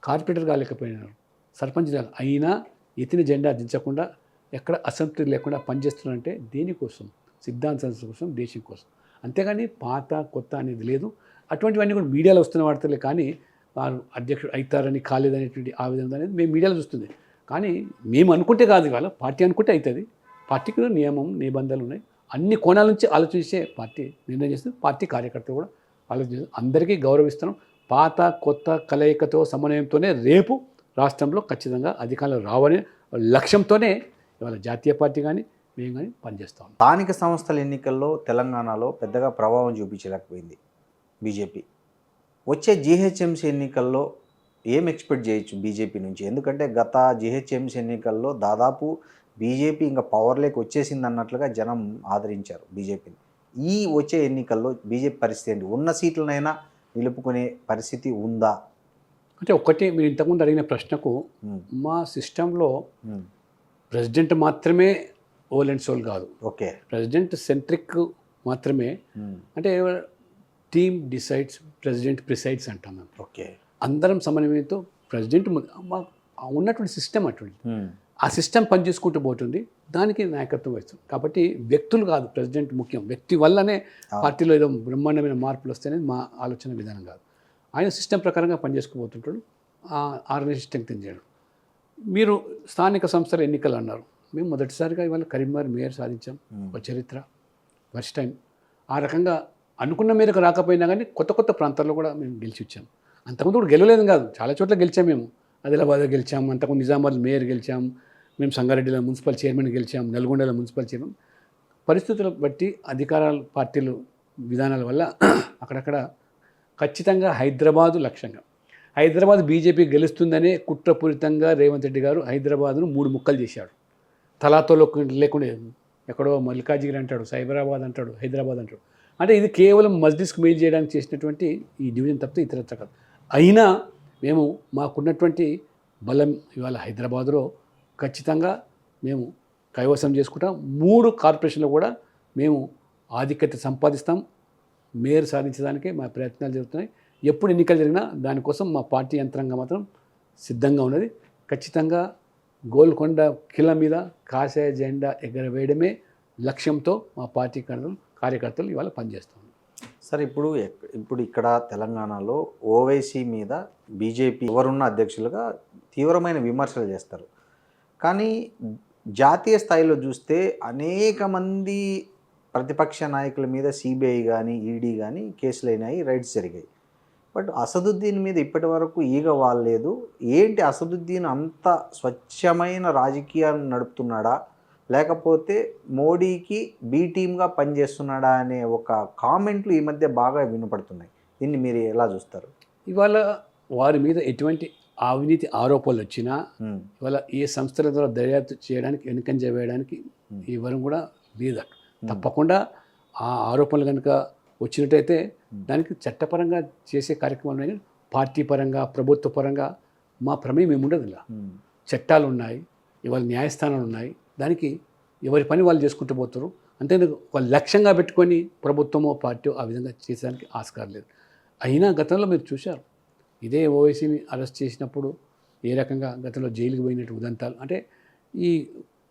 కార్పొరేటర్ కాలేకపోయినారు, సర్పంచ్ అయినా ఎత్తిన జెండా దించకుండా ఎక్కడ అసంతృప్తి లేకుండా పనిచేస్తున్నారంటే దేనికోసం? సిద్ధాంతాల కోసం, దేశం కోసం. అంతేగాని పాత కొత్త అనేది లేదు. అటువంటివన్నీ కూడా మీడియాలో వస్తున్న వార్తలే. కానీ వారు అధ్యక్షుడు అవుతారని కాలేదనేటువంటి ఆవేదన అనేది మేము మీడియాలో చూస్తుంది. కానీ మేము అనుకుంటే కాదు, ఇవాళ పార్టీ అనుకుంటే అవుతుంది. పార్టీకి కూడా నియమం, నిబంధనలు ఉన్నాయి. అన్ని కోణాల నుంచి ఆలోచించే పార్టీ నిర్ణయం చేస్తుంది. పార్టీ కార్యకర్తలు కూడా ఆలోచిస్తుంది. అందరికీ గౌరవిస్తున్నాం. పాత కొత్త కలయికతో, సమన్వయంతోనే రేపు రాష్ట్రంలో ఖచ్చితంగా అధికారంలో రావనే లక్ష్యంతోనే ఇవాళ జాతీయ పార్టీ కానీ మేము కానీ పనిచేస్తాం. స్థానిక సంస్థల ఎన్నికల్లో తెలంగాణలో పెద్దగా ప్రభావం చూపించలేకపోయింది బీజేపీ. వచ్చే జీహెచ్ఎంసీ ఎన్నికల్లో ఏం ఎక్స్పెక్ట్ చేయొచ్చు బీజేపీ నుంచి? ఎందుకంటే గత జీహెచ్ఎంసీ ఎన్నికల్లో దాదాపు బీజేపీ ఇంకా పవర్లోకి వచ్చేసింది అన్నట్లుగా జనం ఆదరించారు బీజేపీని. ఈ వచ్చే ఎన్నికల్లో బీజేపీ పరిస్థితి ఏంటి? ఉన్న సీట్లనైనా నిలుపుకునే పరిస్థితి ఉందా? అంటే ఒకటి, మీరు ఇంతకుముందు అడిగిన ప్రశ్నకు, మా సిస్టంలో ప్రెసిడెంట్ మాత్రమే ఓల్ అండ్ సోల్ కాదు. ఓకే, ప్రెసిడెంట్ సెంట్రిక్ మాత్రమే. అంటే టీమ్ డిసైడ్స్, ప్రెసిడెంట్ ప్రిసైడ్స్ అంటాం. ఓకే, అందరం సమన్వయంతో ప్రెసిడెంట్ ఉన్నటువంటి సిస్టమ్ అటువంటి ఆ సిస్టమ్ పనిచేసుకుంటూ పోతుంది. దానికి నాయకత్వం వస్తుంది. కాబట్టి వ్యక్తులు కాదు ప్రెసిడెంట్ ముఖ్యం. వ్యక్తి వల్లనే పార్టీలో ఏదో బ్రహ్మాండమైన మార్పులు వస్తాయనేది మా ఆలోచన విధానం కాదు. ఆయన సిస్టమ్ ప్రకారంగా పనిచేసుకుపోతుంటాడు. ఆర్గనైజేషన్ స్ట్రెంగ్తెన్ చేయడం. మీరు స్థానిక సంస్థల ఎన్నికలు అన్నారు. మేము మొదటిసారిగా ఇవాళ కరీంనగర్ మేయర్ సాధించాం. ఒక చరిత్ర, ఫస్ట్ టైం. ఆ రకంగా అనుకున్న మేరకు రాకపోయినా కానీ కొత్త కొత్త ప్రాంతాల్లో కూడా మేము గెలిచి వచ్చాం. అంతకుముందు కూడా గెలవలేదు కాదు, చాలా చోట్ల గెలిచాం. మేము ఆదిలాబాద్లో గెలిచాం, అంతకుముందు నిజామాబాద్ మేయర్ గెలిచాం, మేము సంగారెడ్డిలో మున్సిపల్ చైర్మన్ గెలిచాం, నల్గొండలో మున్సిపల్ చైర్మన్. పరిస్థితులు బట్టి అధికారాలు, పార్టీలు విధానాల వల్ల అక్కడక్కడ ఖచ్చితంగా హైదరాబాదు లక్ష్యంగా, హైదరాబాద్ బీజేపీ గెలుస్తుందనే కుట్రపూరితంగా రేవంత్ రెడ్డి గారు హైదరాబాద్ను 3 ముక్కలు చేశాడు. తలాతో లేకుండా ఎక్కడో మల్లికార్జుగిరి అంటాడు, సైబరాబాద్ అంటాడు, హైదరాబాద్ అంటాడు. అంటే ఇది కేవలం మజ్లిస్కి మెయిల్ చేయడానికి చేసినటువంటి ఈ డివిజన్ తప్పితే ఇతరత్ర కాదు. అయినా మేము మాకున్నటువంటి బలం ఇవాళ హైదరాబాద్లో ఖచ్చితంగా మేము కైవసం చేసుకుంటాం. 3 కార్పొరేషన్లో కూడా మేము ఆధిక్యత సంపాదిస్తాం. మేయర్ సాధించడానికే మా ప్రయత్నాలు జరుగుతున్నాయి. ఎప్పుడు ఎన్నికలు జరిగినా దానికోసం మా పార్టీ యంత్రాంగం మాత్రం సిద్ధంగా ఉన్నది. ఖచ్చితంగా గోల్కొండ కిల మీద కాషాయ జెండా ఎగరవేయడమే లక్ష్యంతో మా పార్టీ కార్యకర్తలు ఇవాళ పనిచేస్తాం. సార్, ఇప్పుడు ఇక్కడ తెలంగాణలో ఓవైసీ మీద బీజేపీ ఎవరున్న అధ్యక్షులుగా తీవ్రమైన విమర్శలు చేస్తారు. కానీ జాతీయ స్థాయిలో చూస్తే అనేక మంది ప్రతిపక్ష నాయకుల మీద సిబిఐ కానీ ఈడీ కానీ కేసులు అయినాయి, రైడ్స్ జరిగాయి. బట్ అసదుద్దీన్ మీద ఇప్పటి వరకు ఈగ వాల్లేదు. ఏంటి అసదుద్దీన్ అంత స్వచ్ఛమైన రాజకీయాన్ని నడుపుతున్నాడా, లేకపోతే మోడీకి బీ టీమ్గా పనిచేస్తున్నాడా అనే ఒక కామెంట్లు ఈ మధ్య బాగా వినపడుతున్నాయి. దీన్ని మీరు ఎలా చూస్తారు? ఇవాళ వారి మీద ఎటువంటి అవినీతి ఆరోపణలు వచ్చినా ఇవాళ ఏ సంస్థల ద్వారా దర్యాప్తు చేయడానికి వెనుకంజ వేయడానికి ఎవరు కూడా లేదు. తప్పకుండా ఆ ఆరోపణలు కనుక వచ్చినట్టయితే దానికి చట్టపరంగా చేసే కార్యక్రమాలు ఉన్నాయి. పార్టీ పరంగా, ప్రభుత్వ పరంగా మా ప్రమేయం ఏముండదు. ఇలా చట్టాలు ఉన్నాయి, ఇవాళ న్యాయస్థానాలు ఉన్నాయి. దానికి ఎవరి పని వాళ్ళు చేసుకుంటూ పోతారు. అంతే ఒక లక్ష్యంగా పెట్టుకొని ప్రభుత్వమో పార్టీ ఆ విధంగా చేసేదానికి ఆస్కారం లేదు. అయినా గతంలో మీరు చూశారు, ఇదే ఓవైసీని అరెస్ట్ చేసినప్పుడు ఏ రకంగా గతంలో జైలుకి పోయినట్టు ఉదంతాలు, అంటే ఈ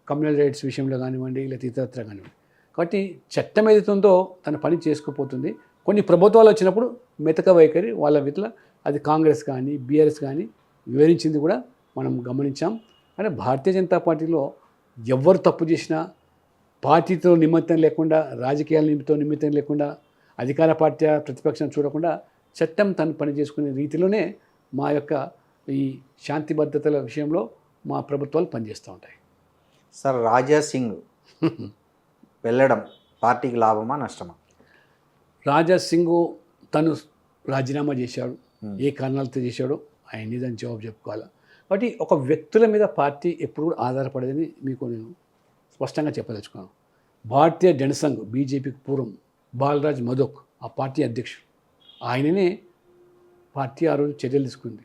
కమ్యూనల్ రైట్స్ విషయంలో కానివ్వండి, లేదా ఇతరత్ర కానివ్వండి. కాబట్టి చట్టం ఏదైతుందో తన పని చేసుకుపోతుంది. కొన్ని ప్రభుత్వాలు వచ్చినప్పుడు మెతక వైఖరి వాళ్ళ విట్ల, అది కాంగ్రెస్ కానీ బీఆర్ఎస్ కానీ వివరించింది కూడా మనం గమనించాం. అంటే భారతీయ జనతా పార్టీలో ఎవరు తప్పు చేసినా పార్టీతో నిమిత్తం లేకుండా, రాజకీయాల నిమిత్తం లేకుండా, అధికార పార్టీ ప్రతిపక్షం చూడకుండా చట్టం తను పని చేసుకునే రీతిలోనే మా యొక్క ఈ శాంతి భద్రతల విషయంలో మా ప్రభుత్వాలు పనిచేస్తూ ఉంటాయి. సార్, రాజా సింగ్ వెళ్ళడం పార్టీకి లాభమా నష్టమా? రాజా సింగ్ తను రాజీనామా చేశాడు. ఏ కారణాలతో చేశాడో ఆయన్ని దాని జవాబు చెప్పుకోవాలి. కాబట్టి ఒక వ్యక్తుల మీద పార్టీ ఎప్పుడు కూడా ఆధారపడదని మీకు నేను స్పష్టంగా చెప్పదలుచుకున్నాను. భారతీయ జనసంఘ్ బీజేపీకి పూర్వం బాలరాజ్ మధోక్ ఆ పార్టీ అధ్యక్షుడు, ఆయననే పార్టీ ఆ రోజు చర్యలు తీసుకుంది.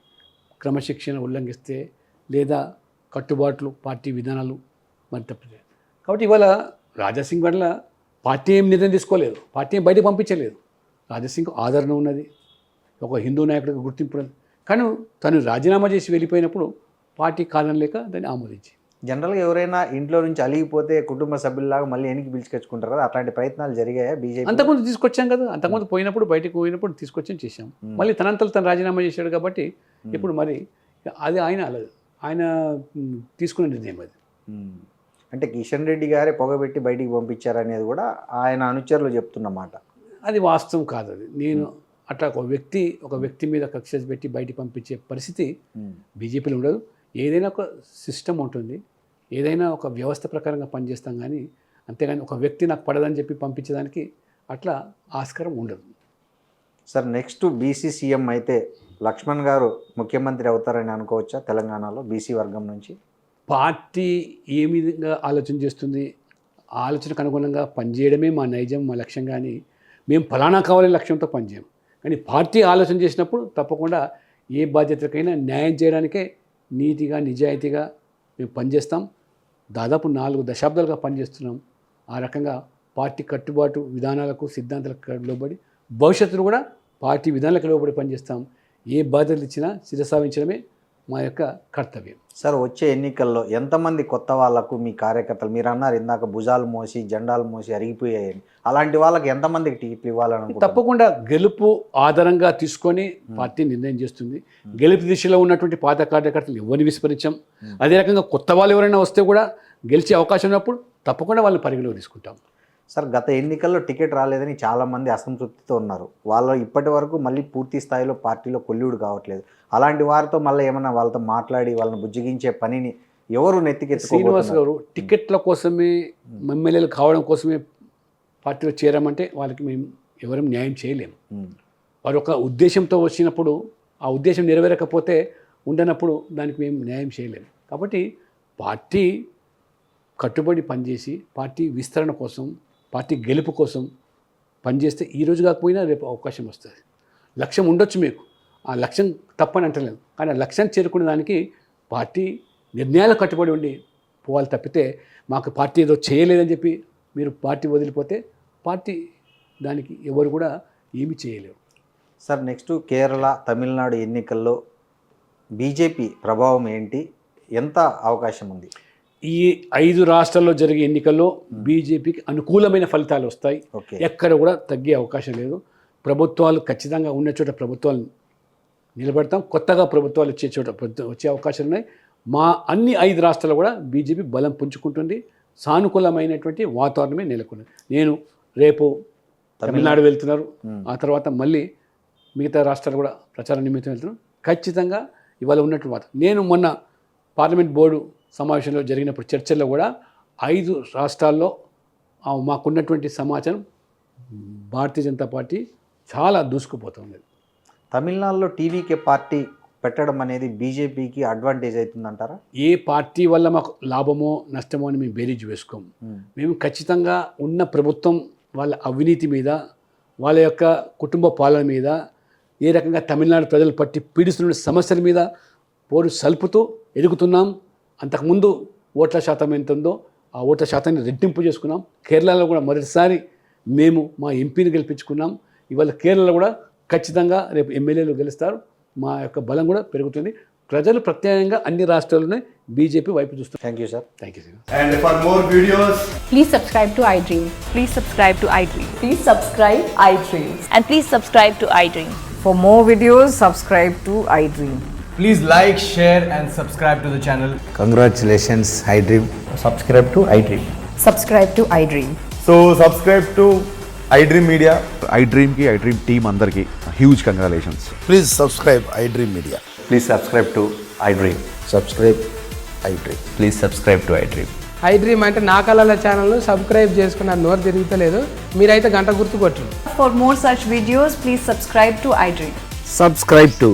క్రమశిక్షణ ఉల్లంఘిస్తే లేదా కట్టుబాట్లు, పార్టీ విధానాలు మరి తప్పితే. కాబట్టి ఇవాళ రాజాసింగ్ వల్ల పార్టీ ఏం నిర్ణయం తీసుకోలేదు, పార్టీ ఏం బయటకు పంపించలేదు. రాజాసింగ్ ఆదరణ ఉన్నది, ఒక హిందూ నాయకుడికి గుర్తింపు ఉన్నది. కానీ తను రాజీనామా చేసి వెళ్ళిపోయినప్పుడు పార్టీ కారణం లేక దాన్ని ఆమోదించి. జనరల్గా ఎవరైనా ఇంట్లో నుంచి అలిగిపోతే కుటుంబ సభ్యుల్లాగా మళ్ళీ వెనక్కి పిలుచుకొచ్చుకుంటారు కదా, అట్లాంటి ప్రయత్నాలు జరిగాయా బీజేపీ? అంతకుముందు తీసుకొచ్చాం కదా, అంతకుముందు పోయినప్పుడు బయటకు పోయినప్పుడు తీసుకొచ్చాం, చేశాం. మళ్ళీ తనంతలు తను రాజీనామా చేశాడు కాబట్టి ఇప్పుడు మరి అది ఆయన తీసుకునే నిర్ణయం అది. అంటే కిషన్ రెడ్డి గారే పొగబెట్టి బయటికి పంపించారనేది కూడా ఆయన అనుచరులు చెప్తున్నమాట. అది వాస్తవం కాదు. అది నేను అట్లా ఒక వ్యక్తి మీద కక్ష పెట్టి బయటికి పంపించే పరిస్థితి బీజేపీలో ఉండదు. ఏదైనా ఒక సిస్టమ్ ఉంటుంది, ఏదైనా ఒక వ్యవస్థ ప్రకారంగా పనిచేస్తాం. కానీ అంతేగాని ఒక వ్యక్తి నాకు పడదని చెప్పి పంపించడానికి అట్లా ఆస్కారం ఉండదు. సార్, నెక్స్ట్ బీసీ సీఎం అయితే లక్ష్మణ్ గారు ముఖ్యమంత్రి అవుతారని అనుకోవచ్చా తెలంగాణలో బీసీ వర్గం నుంచి? పార్టీ ఏ విధంగా ఆలోచన చేస్తుంది, ఆలోచనకు అనుగుణంగా పనిచేయడమే మా నైజం, మా లక్ష్యం. కానీ మేము ఫలానా కావాలనే లక్ష్యంతో పనిచేయం. కానీ పార్టీ ఆలోచన చేసినప్పుడు తప్పకుండా ఏ బాధ్యతకైనా న్యాయం చేయడానికే నీతిగా, నిజాయితీగా మేము పనిచేస్తాం. దాదాపు 4 దశాబ్దాలుగా పనిచేస్తున్నాం. ఆ రకంగా పార్టీ కట్టుబాటు విధానాలకు, సిద్ధాంతాలకు లోబడి, భవిష్యత్తులో కూడా పార్టీ విధానాలకు లోబడి పనిచేస్తాం. ఏ బాధ్యతలు ఇచ్చినా శిరసావించడమే మా యొక్క కర్తవ్యం. సార్, వచ్చే ఎన్నికల్లో ఎంతమంది కొత్త వాళ్ళకు మీ కార్యకర్తలు, మీరు అన్నారు ఇందాక భుజాలు మోసి జెండాలు మోసి అరిగిపోయాయని, అలాంటి వాళ్ళకి ఎంతమందికి టికెట్లు ఇవ్వాలని? తప్పకుండా గెలుపు ఆధారంగా తీసుకొని పార్టీ నిర్ణయం చేస్తుంది. గెలుపు దిశలో ఉన్నటువంటి పాత కార్యకర్తలు ఎవరిని విస్మరించాం. అదే రకంగా కొత్త వాళ్ళు ఎవరైనా వస్తే కూడా గెలిచే అవకాశం ఉన్నప్పుడు తప్పకుండా వాళ్ళని పరిగణలోకి తీసుకుంటాం. సార్, గత ఎన్నికల్లో టికెట్ రాలేదని చాలామంది అసంతృప్తితో ఉన్నారు. వాళ్ళు ఇప్పటి వరకు మళ్ళీ పూర్తి స్థాయిలో పార్టీలో కొల్లుడు కావట్లేదు. అలాంటి వారితో మళ్ళీ ఏమన్నా వాళ్ళతో మాట్లాడి వాళ్ళని బుజ్జగించే పనిని ఎవరు నెత్తికెత్తుకోవాలి? శ్రీనివాస్ గారు టికెట్ల కోసమే, ఎమ్మెల్యేలు కావడం కోసమే పార్టీలో చేరామంటే వాళ్ళకి మేము ఎవరం న్యాయం చేయలేము. వారు ఒక ఉద్దేశంతో వచ్చినప్పుడు ఆ ఉద్దేశం నెరవేరకపోతే ఉండనప్పుడు దానికి మేము న్యాయం చేయలేము. కాబట్టి పార్టీ కట్టుబడి పనిచేసి పార్టీ విస్తరణ కోసం, పార్టీ గెలుపు కోసం పనిచేస్తే ఈ రోజు కాకపోయినా రేపు అవకాశం వస్తుంది. లక్ష్యం ఉండొచ్చు మీకు, ఆ లక్ష్యం తప్పని అంటలేదు. కానీ ఆ లక్ష్యాన్ని చేరుకునే దానికి పార్టీ నిర్ణయాలు కట్టుబడి ఉండి పోవాలి తప్పితే మాకు పార్టీ ఏదో చేయలేదని చెప్పి మీరు పార్టీ వదిలిపోతే పార్టీ దానికి ఎవరు కూడా ఏమీ చేయలేరు. సార్, నెక్స్ట్ కేరళ, తమిళనాడు ఎన్నికల్లో బీజేపీ ప్రభావం ఏంటి, ఎంత అవకాశం ఉంది? ఈ 5 రాష్ట్రాల్లో జరిగే ఎన్నికల్లో బీజేపీకి అనుకూలమైన ఫలితాలు వస్తాయి. ఎక్కడ కూడా తగ్గే అవకాశం లేదు. ప్రభుత్వాలు ఖచ్చితంగా ఉన్న చోట ప్రభుత్వాలు నిలబెడతాం. కొత్తగా ప్రభుత్వాలు వచ్చే చోట వచ్చే అవకాశాలు ఉన్నాయి. మా అన్ని 5 రాష్ట్రాలు కూడా బీజేపీ బలం పుంజుకుంటుంది, సానుకూలమైనటువంటి వాతావరణమే నెలకొంది. నేను రేపు తమిళనాడు వెళ్తున్నారు, ఆ తర్వాత మళ్ళీ మిగతా రాష్ట్రాలు కూడా ప్రచార నిమిత్తం వెళ్తున్నాను. ఖచ్చితంగా ఇవాళ ఉన్నటువంటి వాతావరణం, నేను మొన్న పార్లమెంట్ బోర్డు సమావేశంలో జరిగినప్పుడు చర్చల్లో కూడా 5 రాష్ట్రాల్లో మాకున్నటువంటి సమాచారం భారతీయ జనతా పార్టీ చాలా దూసుకుపోతుంది. తమిళనాడులో టీవీకే పార్టీ పెట్టడం అనేది బీజేపీకి అడ్వాంటేజ్ అవుతుందంటారా? ఏ పార్టీ వల్ల మాకు లాభమో నష్టమో అని మేము బేరీజ్ వేసుకోము. మేము ఖచ్చితంగా ఉన్న ప్రభుత్వం వాళ్ళ అవినీతి మీద, వాళ్ళ యొక్క కుటుంబ పాలన మీద, ఏ రకంగా తమిళనాడు ప్రజలు పట్టి పీడిస్తున్న సమస్యల మీద పోరు సల్పుతూ ఎదుగుతున్నాం. అంతకుముందు ఓట్ల శాతం ఎంత ఉందో ఆ ఓట్ల శాతాన్ని రెట్టింపు చేసుకున్నాం. కేరళలో కూడా మొదటిసారి మేము మా ఎంపీని గెలిపించుకున్నాం. ఇవాళ కేరళలో కూడా ఖచ్చితంగా రేపు ఎమ్మెల్యేలు గెలుస్తారు. మా యొక్క బలం కూడా పెరుగుతుంది. ప్రజలు ప్రత్యేకంగా అన్ని రాష్ట్రాల్లోనే బీజేపీ వైపు చూస్తారు. Thank you sir. Thank you sir. And for more videos, Please subscribe to iDream. Please subscribe to iDream. Please subscribe iDream. And please subscribe to iDream. For more videos, subscribe to iDream. please like, share and subscribe to the channel. Congratulations, iDream. Subscribe to iDream. Subscribe to iDream. So subscribe to iDream Media. iDream की iDream team अंदर की huge congratulations. Please subscribe iDream Media. Please subscribe to iDream. Subscribe iDream. Please subscribe to iDream. iDream అంటే నా కళల ఛానల్ను subscribe చేసుకున్న నోరు తిరుగుతలేదు, మీరైతే గంట గుర్తు కొట్టండి. For more such videos, please subscribe to iDream. Subscribe to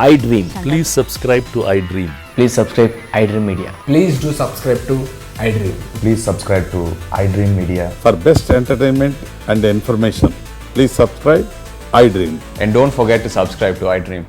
iDream. Please subscribe to iDream. Please subscribe iDream Media. Please do subscribe to iDream. Please subscribe to iDream Media. For best entertainment and information, please subscribe iDream. And don't forget to subscribe to iDream.